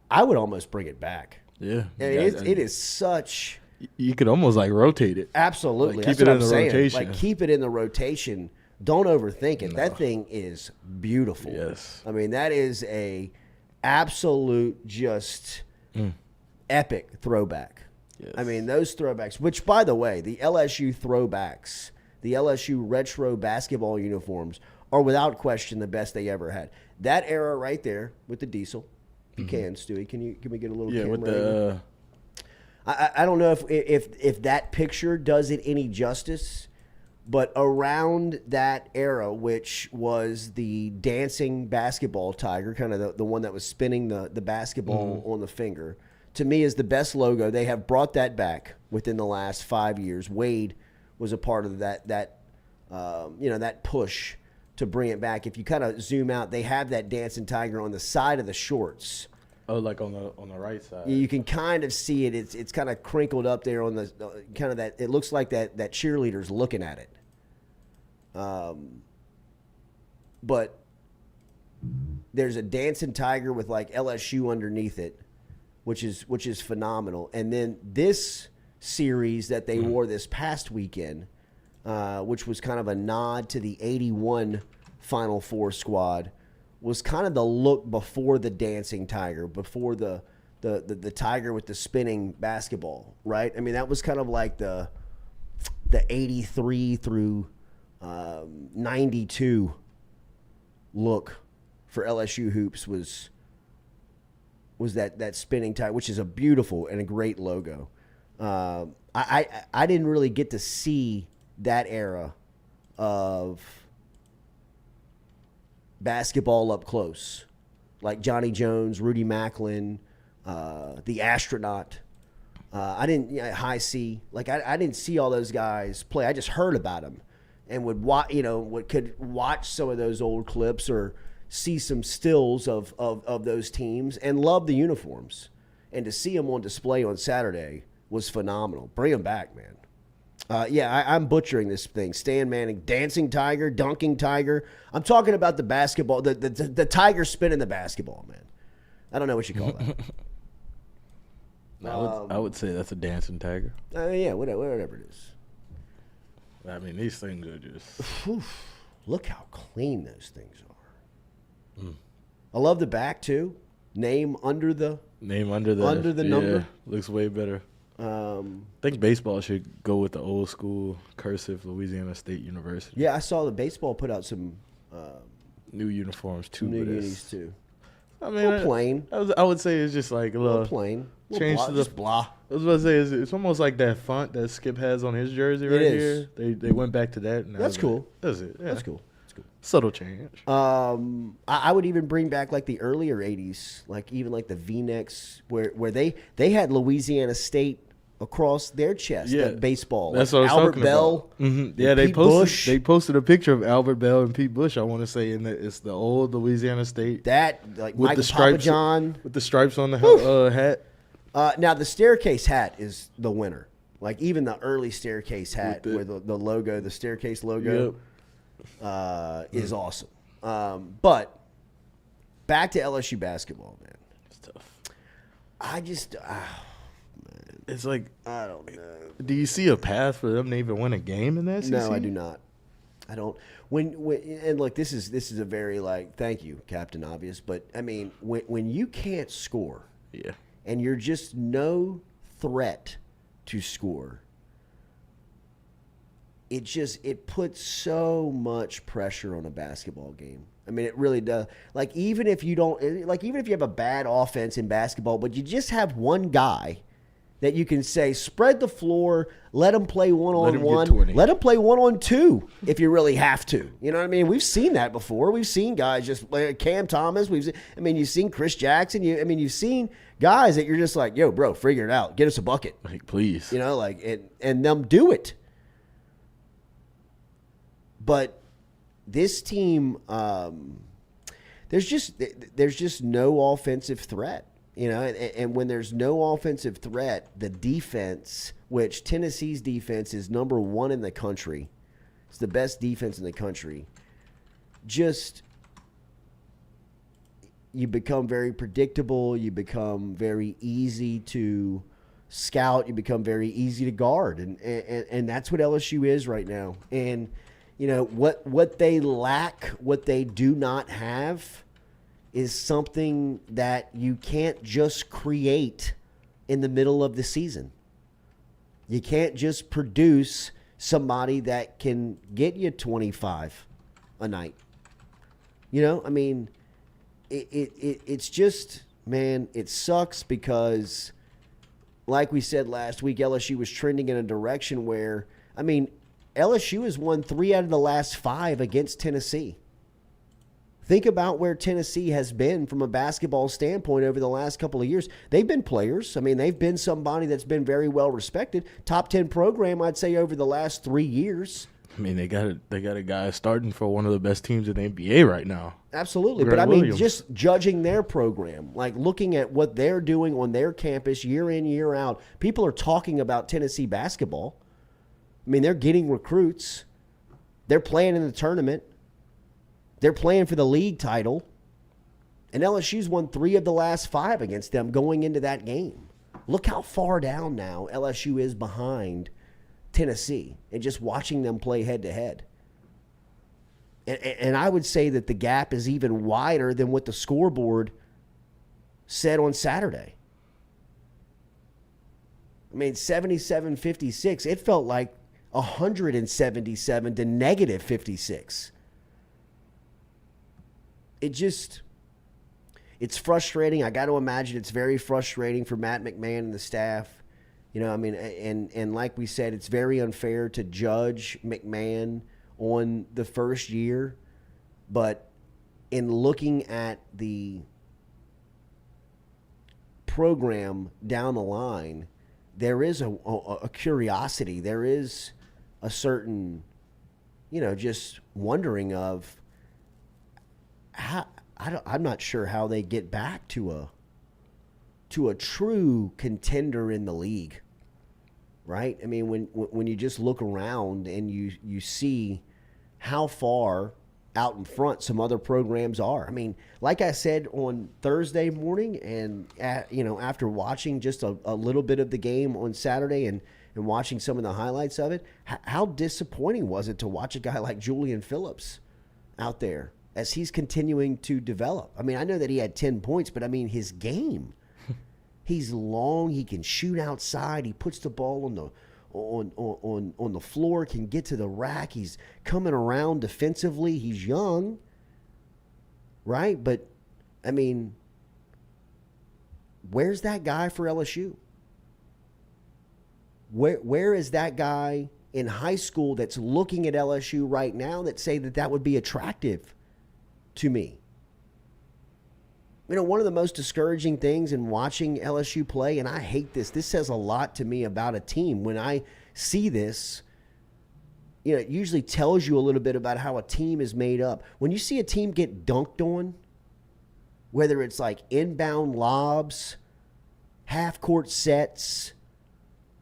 I would almost bring it back. Yeah. I mean, it is such. You could almost like rotate it. Absolutely. Like, That's keep what it I'm in the saying. rotation. Like, keep it in the rotation. Don't overthink it. No. That thing is beautiful. Yes. I mean, that is a absolute just epic throwback. Yes. I mean, those throwbacks, which, by the way, the LSU throwbacks, the LSU retro basketball uniforms are without question the best they ever had. That era right there with the diesel. If you can, Stewie, can we get a little camera? With the I don't know if that picture does it any justice, but around that era, which was the dancing basketball tiger, kind of the one that was spinning the basketball on the finger, to me is the best logo. They have brought that back within the last 5 years. Wade was a part of that push to bring it back. If you kind of zoom out, they have that dancing tiger on the side of the shorts. Oh, like on the right side. You can kind of see it. It's kind of crinkled up there on the kind of that. It looks like that cheerleader's looking at it. But there's a dancing tiger with like LSU underneath it, which is phenomenal. And then this series that they wore this past weekend, which was kind of a nod to the 81 Final Four squad, was kind of the look before the dancing tiger, before the tiger with the spinning basketball, right? I mean, that was kind of like the 83 through 92 look for LSU hoops was that spinning tiger, which is a beautiful and a great logo. I didn't really get to see that era of basketball up close, like Johnny Jones, Rudy Macklin, the astronaut. I didn't High C. Like I didn't see all those guys play. I just heard about them and would could watch some of those old clips or see some stills of those teams and love the uniforms. And to see them on display on Saturday was phenomenal. Bring them back, man. I'm butchering this thing. Stan Manning, dancing tiger, dunking tiger. I'm talking about the basketball, the tiger spinning the basketball, man. I don't know what you call that. I would say that's a dancing tiger. Whatever it is. I mean, these things are just. Look how clean those things are. I love the back too. Name under the number. Looks way better. I think baseball should go with the old school cursive Louisiana State University. Yeah, I saw the baseball put out some new uniforms too. New unis too. I mean, plain. I would say it's just like a little plain. Change to the blah. I was about to say it's almost like that font that Skip has on his jersey right here. They went back to that. That's cool. That's it. Yeah. That's cool. Subtle change. I would even bring back like the earlier '80s, like even like the V-necks where they had Louisiana State across their chest. Yeah, that baseball. That's what I was Albert talking Bell. About. Mm-hmm. Yeah, they posted a picture of Albert Bell and Pete Bush. I want to say, and it's the old Louisiana State. That like with Mike the stripes, Papajohn with the stripes on the hat. Now the staircase hat is the winner. Like even the early staircase hat where the logo, the staircase logo, is awesome. But back to LSU basketball, man. It's tough. I just. It's like, I don't know. Do you see a path for them to even win a game in that SEC? No, I do not. I don't. When and look, this is a very thank you, Captain Obvious, but I mean when you can't score, Yeah. and you're just no threat to score, it puts so much pressure on a basketball game. I mean, it really does. Like, even if you have a bad offense in basketball, but you just have one guy that you can say, spread the floor, let him play one-on-one, let him play one-on-two if you really have to. You know what I mean? We've seen that before. We've seen guys just play Cam Thomas. You've seen Chris Jackson. You've seen guys that you're just like, yo, bro, figure it out. Get us a bucket. Like, please. You know, and them do it. But this team, there's just no offensive threat. You know, and when there's no offensive threat, the defense, which Tennessee's defense is number 1 in the country, it's the best defense in the country, just you become very predictable. You become very easy to scout. You become very easy to guard, and that's what LSU is right now. And you know what they lack, what they do not have, is something that you can't just create in the middle of the season. You can't just produce somebody that can get you 25 a night. You know, I mean, it's just, man, it sucks because, like we said last week, LSU was trending in a direction where, I mean, LSU has won 3 out of the last 5 against Tennessee. Think about where Tennessee has been from a basketball standpoint over the last couple of years. They've been players. I mean, they've been somebody that's been very well respected. Top 10 program, I'd say, over the last 3 years. I mean, they got a guy starting for one of the best teams in the NBA right now. Absolutely. Grant but, I mean, Williams. just judging their program, like looking at what they're doing on their campus year in, year out, people are talking about Tennessee basketball. I mean, they're getting recruits. They're playing in the tournament. They're playing for the league title. And LSU's won 3 of the last 5 against them going into that game. Look how far down now LSU is behind Tennessee and just watching them play head-to-head. And I would say that the gap is even wider than what the scoreboard said on Saturday. I mean, 77-56. It felt like 177 to negative 56. It's frustrating. I got to imagine it's very frustrating for Matt McMahon and the staff. You know, I mean, and like we said, it's very unfair to judge McMahon on the first year. But in looking at the program down the line, there is a curiosity. There is a certain, you know, just wondering of how, I'm not sure how they get back to a true contender in the league, right? I mean, when you just look around and you see how far out in front some other programs are. I mean, like I said on Thursday morning, and you know, after watching just a little bit of the game on Saturday and watching some of the highlights of it, how disappointing was it to watch a guy like Julian Phillips out there as he's continuing to develop? I mean, I know that he had 10 points, but I mean, his game, he's long, he can shoot outside, he puts the ball on the floor, can get to the rack, he's coming around defensively, he's young, right? But, I mean, where's that guy for LSU? Where is that guy in high school that's looking at LSU right now that say that would be attractive to me? You know, one of the most discouraging things in watching LSU play, and I hate this says a lot to me about a team. When I see this, you know, it usually tells you a little bit about how a team is made up. When you see a team get dunked on, whether it's like inbound lobs, half-court sets,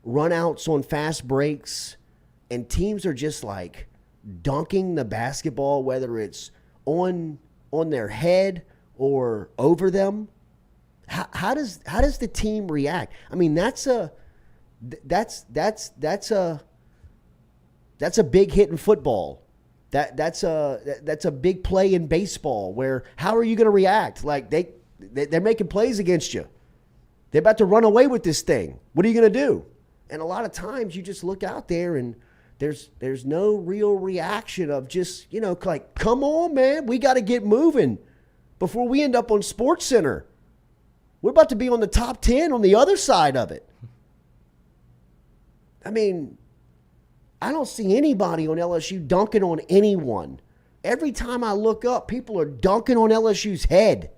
run-outs on fast breaks, and teams are just like dunking the basketball, whether it's on their head or over them. How does the team react? I mean, that's a big hit in football. That's a big play in baseball. Where how are you going to react? Like they're making plays against you. They're about to run away with this thing. What are you going to do? And a lot of times you just look out there and there's no real reaction of just, like, come on, man, we got to get moving before we end up on Sports Center. We're about to be on the top 10 on the other side of it. I mean, I don't see anybody on LSU dunking on anyone. Every time I look up, people are dunking on LSU's head.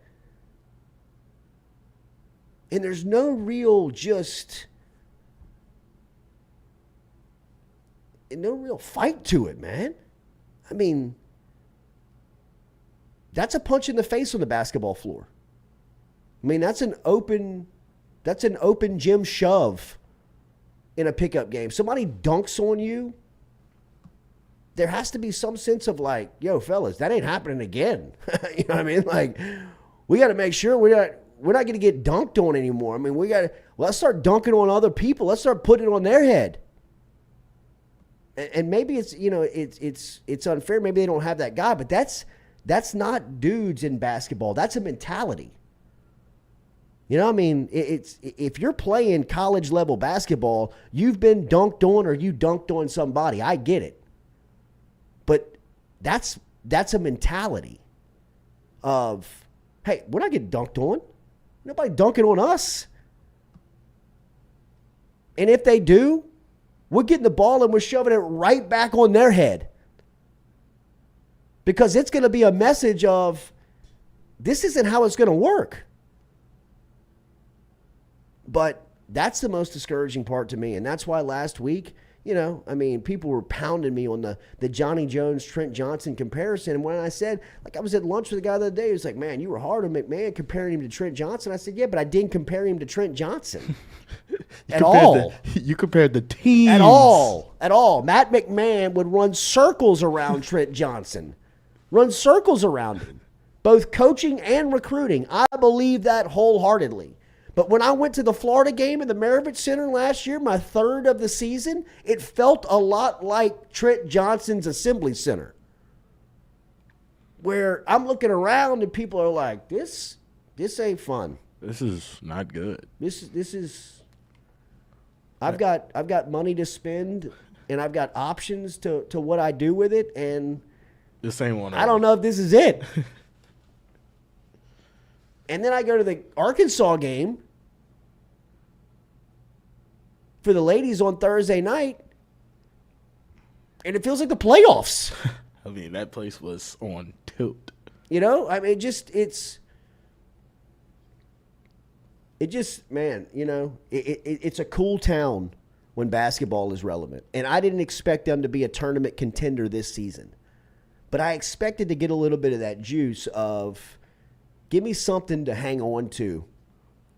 And there's no real fight to it, man. I mean, that's a punch in the face on the basketball floor. I mean, that's an open gym shove in a pickup game. Somebody dunks on you, there has to be some sense of like, yo, fellas, that ain't happening again. You know what I mean? Like, we got to make sure we're not going to get dunked on anymore. I mean, let's start dunking on other people. Let's start putting it on their head. And maybe it's, it's unfair. Maybe they don't have that guy, but that's not dudes in basketball. That's a mentality. You know what I mean? If you're playing college level basketball, you've been dunked on or you dunked on somebody. I get it. But that's a mentality of, hey, we're not getting dunked on. Nobody dunking on us. And if they do, we're getting the ball and we're shoving it right back on their head. Because it's going to be a message of, this isn't how it's going to work. But that's the most discouraging part to me. And that's why last week, people were pounding me on the Johnny Jones, Trent Johnson comparison. And when I said, I was at lunch with a guy the other day, he was like, man, you were hard on McMahon comparing him to Trent Johnson. I said, yeah, but I didn't compare him to Trent Johnson. At all. You compared the teams. At all. Matt McMahon would run circles around Trent Johnson. Run circles around him. Both coaching and recruiting. I believe that wholeheartedly. But when I went to the Florida game at the Maravich Center last year, my third of the season, it felt a lot like Trent Johnson's Assembly Center. Where I'm looking around and people are like, this ain't fun. This is not good. This is I've got money to spend and I've got options to what I do with it, and this ain't one. I don't know if this is it. And then I go to the Arkansas game for the ladies on Thursday night, and it feels like the playoffs. I mean, that place was on tilt. It's a cool town when basketball is relevant. And I didn't expect them to be a tournament contender this season. But I expected to get a little bit of that juice of, give me something to hang on to.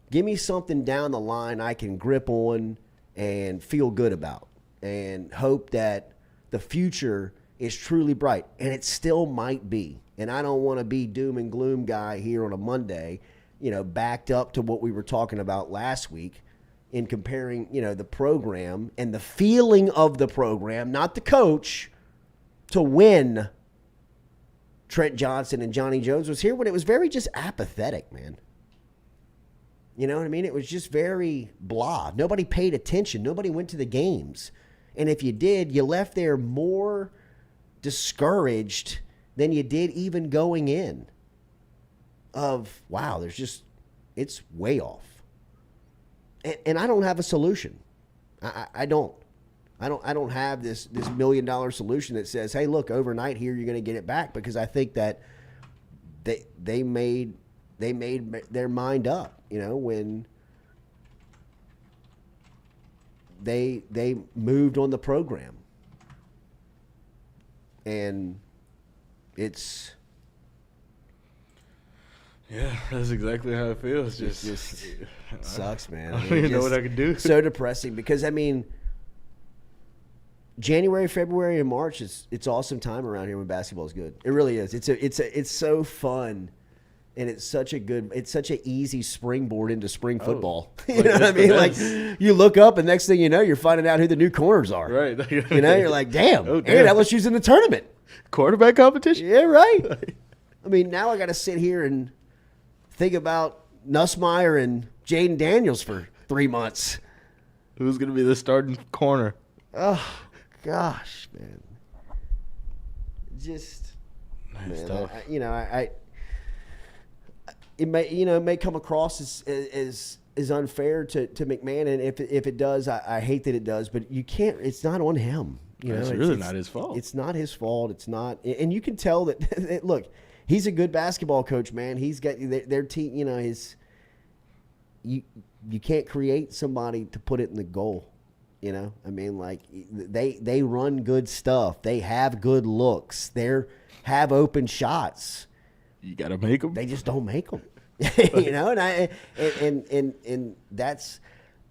Give me something down the line I can grip on and feel good about and hope that the future is truly bright. And it still might be. And I don't want to be doom and gloom guy here on a Monday, backed up to what we were talking about last week in comparing, the program and the feeling of the program, not the coach, to win. Trent Johnson and Johnny Jones was here when it was very just apathetic, man. You know what I mean? It was just very blah. Nobody paid attention. Nobody went to the games. And if you did, you left there more discouraged than you did even going in. Of, wow, it's way off. And I don't have a solution. I don't have this $1 million solution that says, hey, look, overnight here you're going to get it back, because I think that they made their mind up, when they moved on the program. And it's yeah, that's exactly how it feels. Just it sucks, man. I don't even know what I could do. So depressing, because January, February, and March it's awesome time around here when basketball is good. It really is. It's so fun, and it's such an easy springboard into spring football. You know what I mean? Like, you look up, and next thing you know, you're finding out who the new corners are. Right. You're like, damn, and LSU's in the tournament. Quarterback competition. Yeah, right. I mean, now I got to sit here and think about Nussmeier and Jaden Daniels for 3 months. Who's going to be the starting corner? Oh, gosh, man. Just, That's man, tough. it may come across as unfair to McMahon, and if it does, I hate that it does. But you can't. It's not on him. It's really not his fault. It's not his fault. It's not, and you can tell that. Look, he's a good basketball coach, man. He's got their team. You can't create somebody to put it in the goal. I mean, like they run good stuff. They have good looks. They have open shots. You got to make them. They just don't make them. And that's,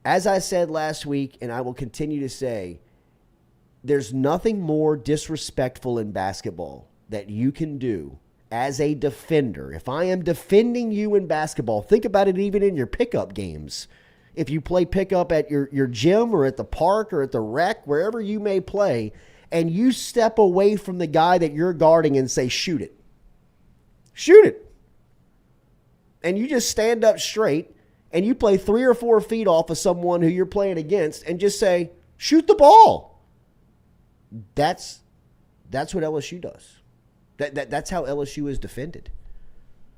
as I said last week, and I will continue to say, there's nothing more disrespectful in basketball that you can do as a defender. If I am defending you in basketball, think about it even in your pickup games. If you play pickup at your gym or at the park or at the rec, wherever you may play, and you step away from the guy that you're guarding and say, shoot it. Shoot it. And you just stand up straight and you play 3 or 4 feet off of someone who you're playing against and just say, shoot the ball. That's what LSU does. That's how LSU is defended.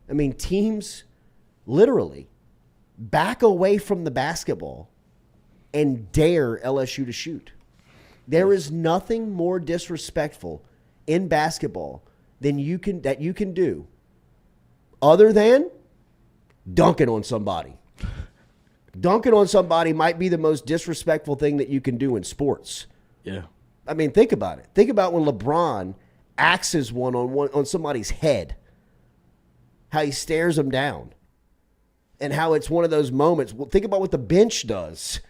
I mean, teams literally back away from the basketball and dare LSU to shoot. There is nothing more disrespectful in basketball than you can do other than dunking on somebody. Dunking on somebody might be the most disrespectful thing that you can do in sports. Yeah. I mean, think about it. Think about when LeBron axes one on somebody's head. How he stares them down. And how it's one of those moments. Well, think about what the bench does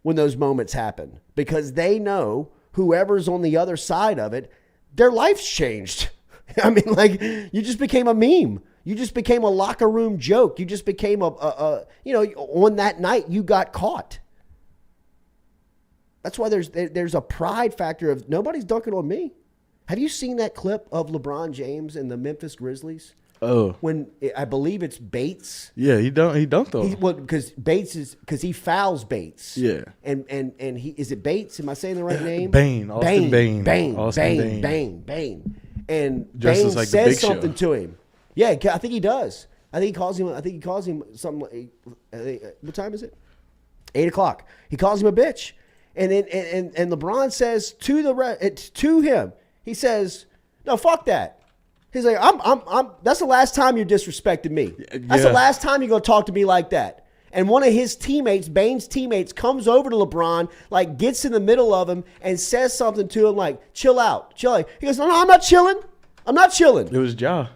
when those moments happen. Because they know whoever's on the other side of it, their life's changed. I mean, like, you just became a meme. You just became a locker room joke. You just became on that night you got caught. That's why there's a pride factor of nobody's dunking on me. Have you seen that clip of LeBron James and the Memphis Grizzlies? Oh. When I believe it's Spieghts. Yeah, he dunked on. Because because he fouls Spieghts. Yeah. And he is it Spieghts? Am I saying the right name? Bain. Austin Bain. Bain. And Just Bain like says the Big something Show. to him. Yeah, I think he does. I think he calls him something. What time is it? 8:00. He calls him a bitch. And then and LeBron says to him, he says, "No, fuck that." He's like, "I'm. That's the last time you're disrespecting me. That's the last time you're gonna talk to me like that." And one of his teammates, Bain's teammates, comes over to LeBron, like gets in the middle of him and says something to him, like, "Chill out, chill out." He goes, "No, I'm not chilling. I'm not chilling." It was Ja.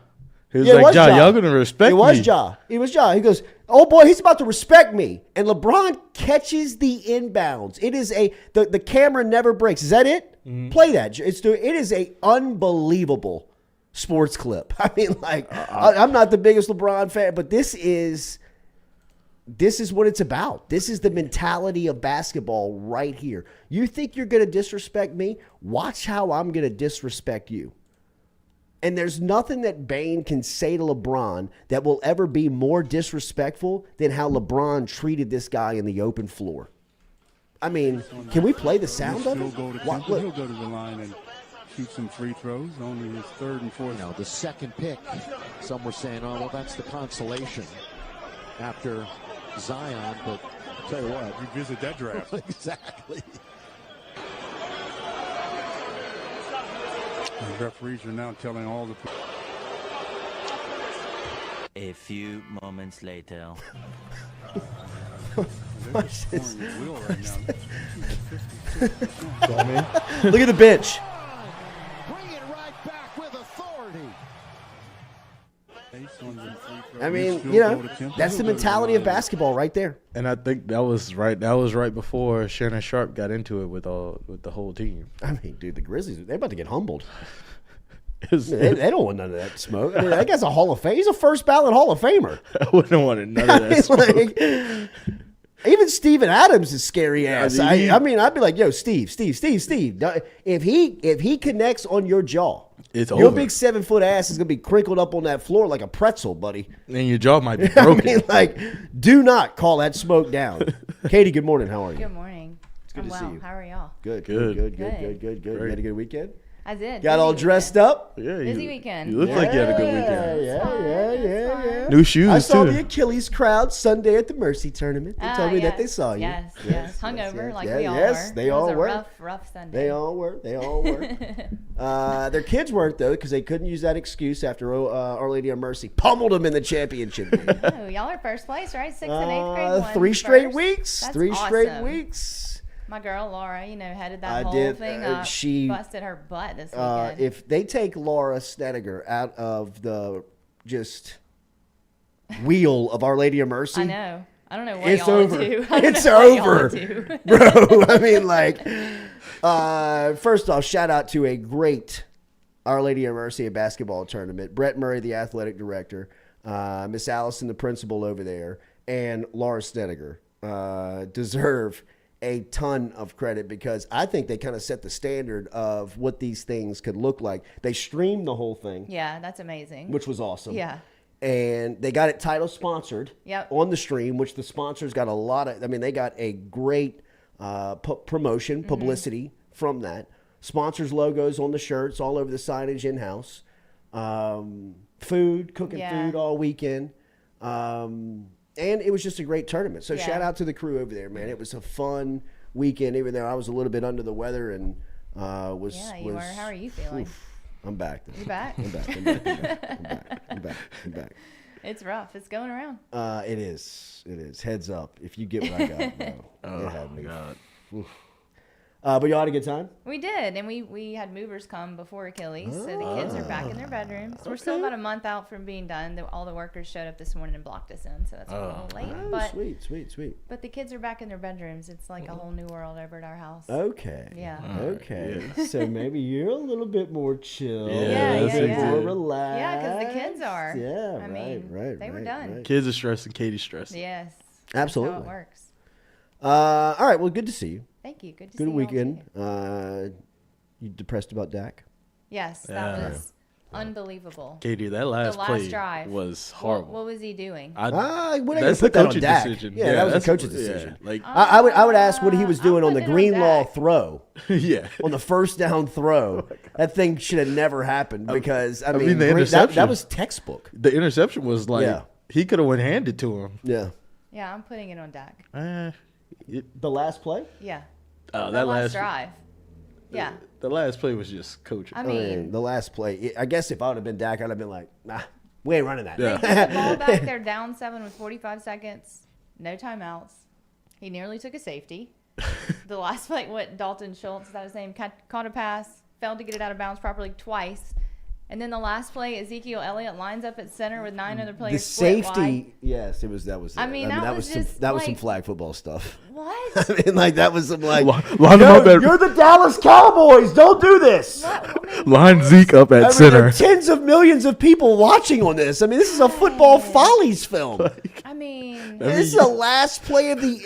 He was like, Ja, y'all gonna respect me. It was Ja. It was Ja. He goes, "Oh boy, he's about to respect me." And LeBron catches the inbounds. It is the camera never breaks. Is that it? Mm-hmm. Play that. It is a unbelievable sports clip. I mean, like, I'm not the biggest LeBron fan, but this is what it's about. This is the mentality of basketball right here. You think you're going to disrespect me? Watch how I'm going to disrespect you. And there's nothing that Bain can say to LeBron that will ever be more disrespectful than how LeBron treated this guy in the open floor. I mean, can we play the sound of it? He'll go to the line and shoot some free throws, only his third and fourth. The second pick, some were saying, oh, well, that's the consolation after Zion, but I'll tell you what. Revisit that draft. Exactly. The referees are now telling all the A few moments later. Watch this. Right Look at the bench. Bring it right back with authority. I mean, that's the mentality of basketball right there. And I think that was right before Shannon Sharp got into it with the whole team. I mean, dude, the Grizzlies, they're about to get humbled. They don't want none of that smoke. I mean, that guy's a Hall of Fame. He's a first ballot Hall of Famer. I wouldn't have wanted none of that smoke. Even Steven Adams is scary ass. I mean, I'd be like, yo, Steve. If he connects on your jaw, It's Your over. big 7-foot ass is gonna be crinkled up on that floor like a pretzel, buddy. And your jaw might be I broken. mean, like, do not call that smoke down. Katie, good morning. How are you? Good morning. good I'm to see well. you. How are y'all? Good. Good. You had a good weekend? I did. Got Busy all weekend. dressed up? Yeah, Busy weekend. You look like you had a good weekend. Yeah. New shoes, I saw too. the Achilles crowd Sunday at the Mercy tournament. They told me that they saw you. Yes. Hungover like we all yes, were. they It was all a were. rough Sunday. They all were. Their kids weren't, though, because they couldn't use that excuse after Our Lady of Mercy pummeled them in the championship game. Oh, y'all are first place, right? 6th and 8th grade won 3 straight first. weeks. That's 3 straight awesome. weeks. My girl Laura, headed that I whole did, thing uh, up. she- busted her butt this weekend. If they take Laura Snedeker out of the just wheel of Our Lady of Mercy, I know. I don't know what it's y'all over. do. I don't It's know what y'all over, do. bro. I mean, like, first off, shout out to a great Our Lady of Mercy basketball tournament. Brett Murray, the athletic director, Miss Allison, the principal over there, and Laura Snedeker deserve a ton of credit because I think they kind of set the standard of what these things could look like. They streamed the whole thing, Yeah, that's amazing. which was awesome. Yeah. And they got it title sponsored Yep. on the stream, which the sponsors got a lot of. I mean, they got a great promotion, publicity from that. Sponsors logos on the shirts, all over the signage in house. Food, cooking Yeah. food all weekend. And it was just a great tournament. So Yeah. shout out to the crew over there, man. It was a fun weekend. Even though I was a little bit under the weather and was. Yeah, you were. How are you feeling? I'm back. You back? I'm back. It's rough. It's going around. It is. Heads up. If you get what I got, bro. Oh, it had me. God. But you all had a good time? We did, and we had movers come before Achilles, so the kids are back in their bedrooms. We're still about a month out from being done. All the workers showed up this morning and blocked us in, so that's a little late. Oh, But sweet. but the kids are back in their bedrooms. It's like a whole new world over at our house. Okay. Yeah. Okay. So maybe you're a little bit more chill. Yeah, a little bit yeah. more relaxed. Yeah, because the kids are. Yeah, I mean, they were done. right. Kids are stressing. Katie's stressing. Yes. Absolutely. That's how it works. All right. Well, good to see you. Thank you. Good to see Good you all, weekend. too. You depressed about Dak? Yes, that Yeah. was unbelievable. Katie, that last, The last play drive was What, horrible. what was he doing? We're not going That's to put the that on coach's Dak. decision. Yeah, that was that's the coach's yeah, decision. Like, I would ask what he was doing on the putting it on Greenlaw Dak. throw. yeah. On the first down throw. That thing should have never happened because, I mean, the that interception. was textbook. The interception was like, Yeah. he could have went handed to him. Yeah. Yeah, I'm putting it on Dak. The last play? Yeah. That The last drive. Yeah. The last play was just coaching. I I mean, mean, the last play. I guess if I would have been Dak, I'd have been like, nah, we ain't running that. Yeah. they put the ball back there down 7 with 45 seconds. No timeouts. He nearly took a safety. The last play, Dalton Schultz, is that his name? Caught a pass, failed to get it out of bounds properly twice. And then the last play, Ezekiel Elliott lines up at center with 9 other The players split wide. safety, yes, it was. That was. I mean, that was some, just that was some like- flag football stuff. What? I mean, like that was some like. Line him up at- You're the Dallas Cowboys. Don't do this. What? I mean, Line Zeke up at I mean, there center. are tens of millions of people watching on this. I mean, this is a football follies film. I mean, This is the last play of the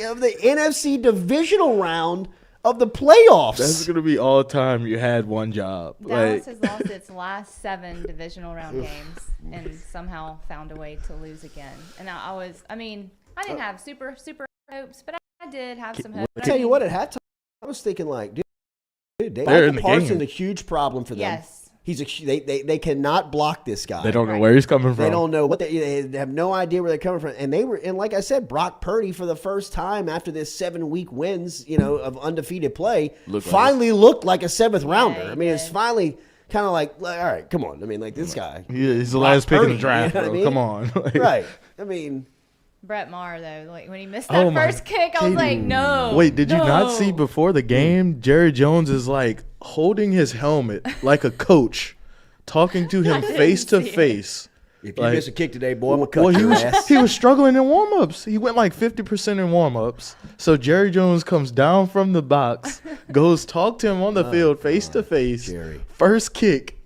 NFC divisional round of the playoffs. That's gonna be all time. You had one job. Dallas Like, has lost its last 7 divisional round games and somehow found a way to lose again. And I didn't have super hopes, but I did have some hope. I tell you what, at halftime, I was thinking like, dude, They're in Michael the Parsons game. a huge problem for them. Yes. They cannot block this guy. they don't know Right. where he's coming from. They don't know they have no idea where they're coming from. And like I said, Brock Purdy for the first time after this 7-week wins, of undefeated play, finally looked like a 7th rounder. he I mean, it's did. finally kind of like, all right, come on. I mean, like this guy. He's the last pick in Purdy, the draft, you know bro. what I mean? Come on. Like, Right. I mean, Brett Maher, though, like when he missed Oh that my- first kick, I was like, no. Wait, did you not no. see before the game? Jerry Jones is like holding his helmet like a coach, talking to him didn't face to see it. face. if you Like- miss a kick today, boy, I'm going to cut Well, your ass. he was struggling in warm-ups. He went like 50% in warm-ups. So Jerry Jones comes down from the box, goes talk to him on the field face to face. Jerry. First kick.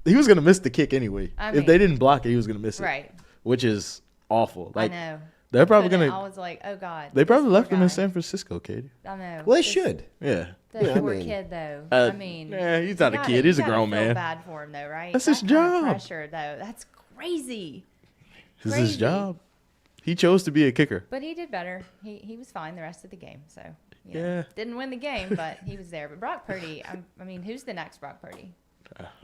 He was going to miss the kick anyway. I If mean- they didn't block it, he was going to miss it. Right. Which is awful. Like, I know. They're probably Couldn't. gonna. I was like, oh God. They probably this left poor him in guy. San Francisco, Katie. I know. Well, they This- should. Yeah. The Yeah, I poor mean, kid, though. Uh, I mean, yeah, he's not you a gotta- kid. He's you a gotta grown feel man. bad for him, though, right? That's That his kind of job. Pressure, though. That's crazy. This is Crazy. his job. He chose to be a kicker. But he did better. He was fine the rest of the game. So you know, Yeah. didn't win the game, but he was there. But Brock Purdy. I mean, who's the next Brock Purdy?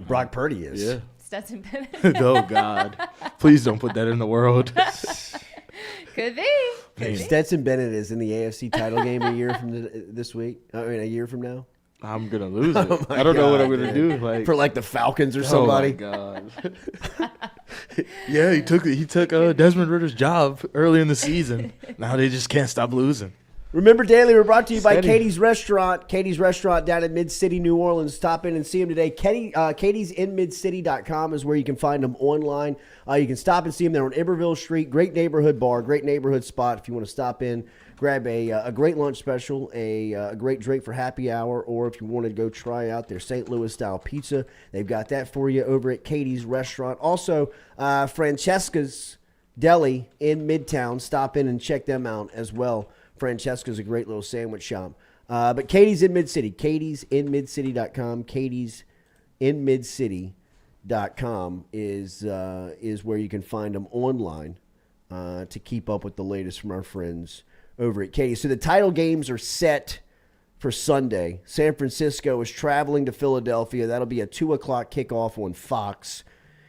Brock Purdy is. Yeah. Stetson Bennett. Oh God! Please don't put that in the world. Could be. Could be. Stetson Bennett is in the AFC title game a year from this week. I mean, a year from now. I'm gonna lose it. Oh my I don't know what I'm God, gonna dude. do. Like For like the Falcons or oh my somebody. God. Yeah, he took Desmond Ritter's job early in the season. Now they just can't stop losing. Remember, Daily, we're brought to you by Steady. Katie's Restaurant. Katie's Restaurant down in Mid-City, New Orleans. Stop in and see them today. Katie'sInMidCity.com is where you can find them online. You can stop and see them there on Iberville Street. Great neighborhood bar, great neighborhood spot if you want to stop in, grab a great lunch special, a great drink for happy hour, or if you want to go try out their St. Louis-style pizza, they've got that for you over at Katie's Restaurant. Also, Francesca's Deli in Midtown. Stop in and check them out as well. Francesca's a great little sandwich shop. But Katie's in Mid-City. Katie'sInMidCity.com. Katie'sInMidCity.com is where you can find them online to keep up with the latest from our friends over at Katie. So the title games are set for Sunday. San Francisco is traveling to Philadelphia. That'll be a 2 o'clock kickoff on Fox.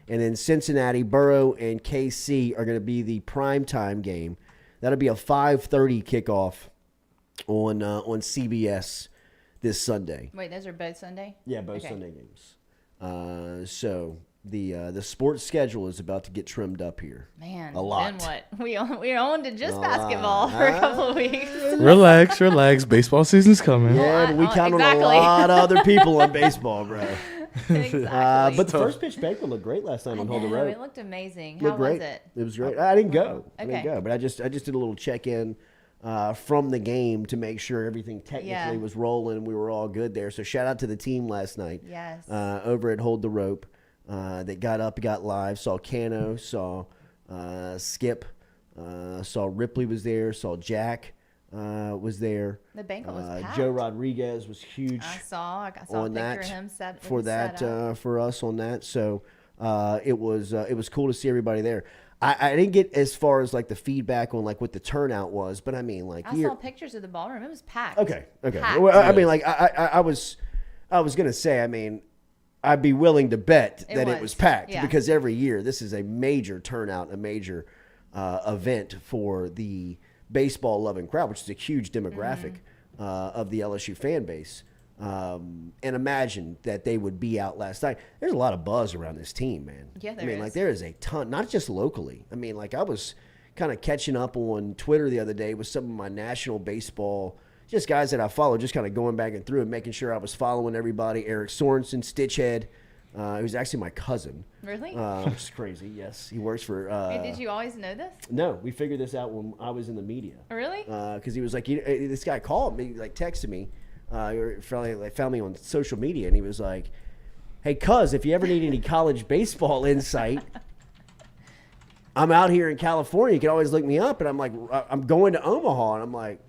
And then Cincinnati, Burrow, and KC are going to be the primetime game. That'll be a 5:30 kickoff on CBS this Sunday. Wait, those are both Sunday? Yeah, both Okay. Sunday games. So the sports schedule is about to get trimmed up here. Man, a lot. Then what? We owned to just basketball for a couple of weeks. Relax. Baseball season's coming. Yeah, but we Oh, count exactly. on a lot of other people on baseball, bro. Exactly. But the first pitch banquet looked great last night on Hold the No, Road. it looked amazing. Looked How great. was it? It was great. I didn't go. I didn't Okay. go, but I just did a little check in from the game to make sure everything technically Yeah. was rolling and we were all good there. So shout out to the team last night. Yes. Over at Hold the Rope, that got up, got live. Saw Cano, saw Skip, saw Ripley was there, saw Jack was there. The banquet was packed. Joe Rodriguez was huge. I saw a picture of him set for that setup. for us on that. So it was cool to see everybody there. I didn't get as far as like the feedback on like what the turnout was, but I mean like I saw pictures of the ballroom. It was packed. Okay. Packed. Well, I mean like I was gonna say, I mean, I'd be willing to bet that it was packed yeah. because every year this is a major turnout, a major event for the baseball loving crowd, which is a huge demographic of the LSU fan base. And imagine that they would be out last night. There's a lot of buzz around this team, man. Yeah, I mean, is. like there is a ton, not just locally. I mean, like I was kind of catching up on Twitter the other day with some of my national baseball, just guys that I follow, just kind of going back and through and making sure I was following everybody. Eric Sorensen, Stitchhead. He was actually my cousin. Really? Which is crazy. Yes, he works for. Hey, did you always know this? No, we figured this out when I was in the media. Really? Because he was like, this guy called me, like texted me, found me on social media, and he was like, "Hey, cuz, if you ever need any college baseball insight, I'm out here in California. You can always look me up." And I'm like, "I'm going to Omaha," and I'm like,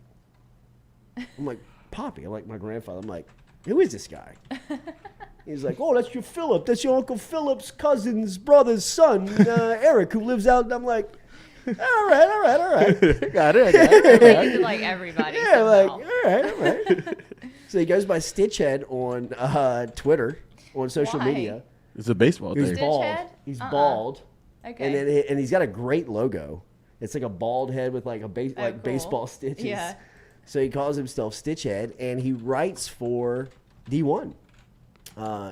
"Poppy," I'm like my grandfather. I'm like, "Who is this guy?" He's like, "Oh, that's your Philip. That's your Uncle Philip's cousin's brother's son, Eric, who lives out." And I'm like, all right. Got it. Related to like everybody. Yeah, like, somehow. all right. So he goes by Stitchhead on Twitter, on social Why? media. It's a baseball He's thing. bald. Stitchhead? He's bald. Okay. And then and he's got a great logo. It's like a bald head with like a cool. baseball stitches. Yeah. So he calls himself Stitchhead, and he writes for D1.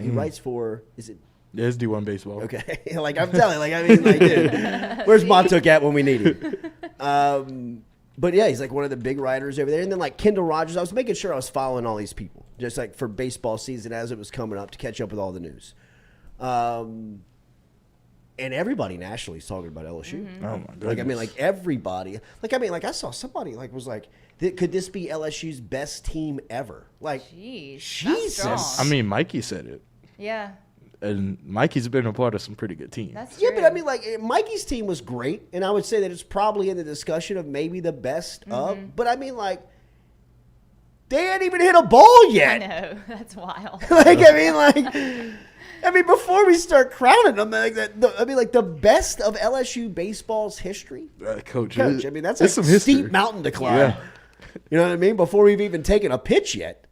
He writes for, is it? There's D1 baseball. Okay. Like I'm telling you, like I mean, like, dude, where's Montook at when we need him? But yeah, he's like one of the big writers over there. And then like Kendall Rogers, I was making sure I was following all these people, just like for baseball season as it was coming up to catch up with all the news. And everybody nationally is talking about LSU. Mm-hmm. Oh my goodness. Like I mean, like everybody. Like I mean, like I saw somebody like was like, could this be LSU's best team ever? Like, Jeez. Jesus. That's strong. I mean, Mikey said it. Yeah. And Mikey's been a part of some pretty good teams. That's Yeah, true. but I mean, like Mikey's team was great, and I would say that it's probably in the discussion of maybe the best of. But I mean, like they hadn't even hit a ball I yet. know. That's wild. I mean, before we start crowning them, like the best of LSU baseball's history. Coach, I mean, that's it's a some history. steep mountain to climb. Yeah. You know what I mean? Before we've even taken a pitch yet.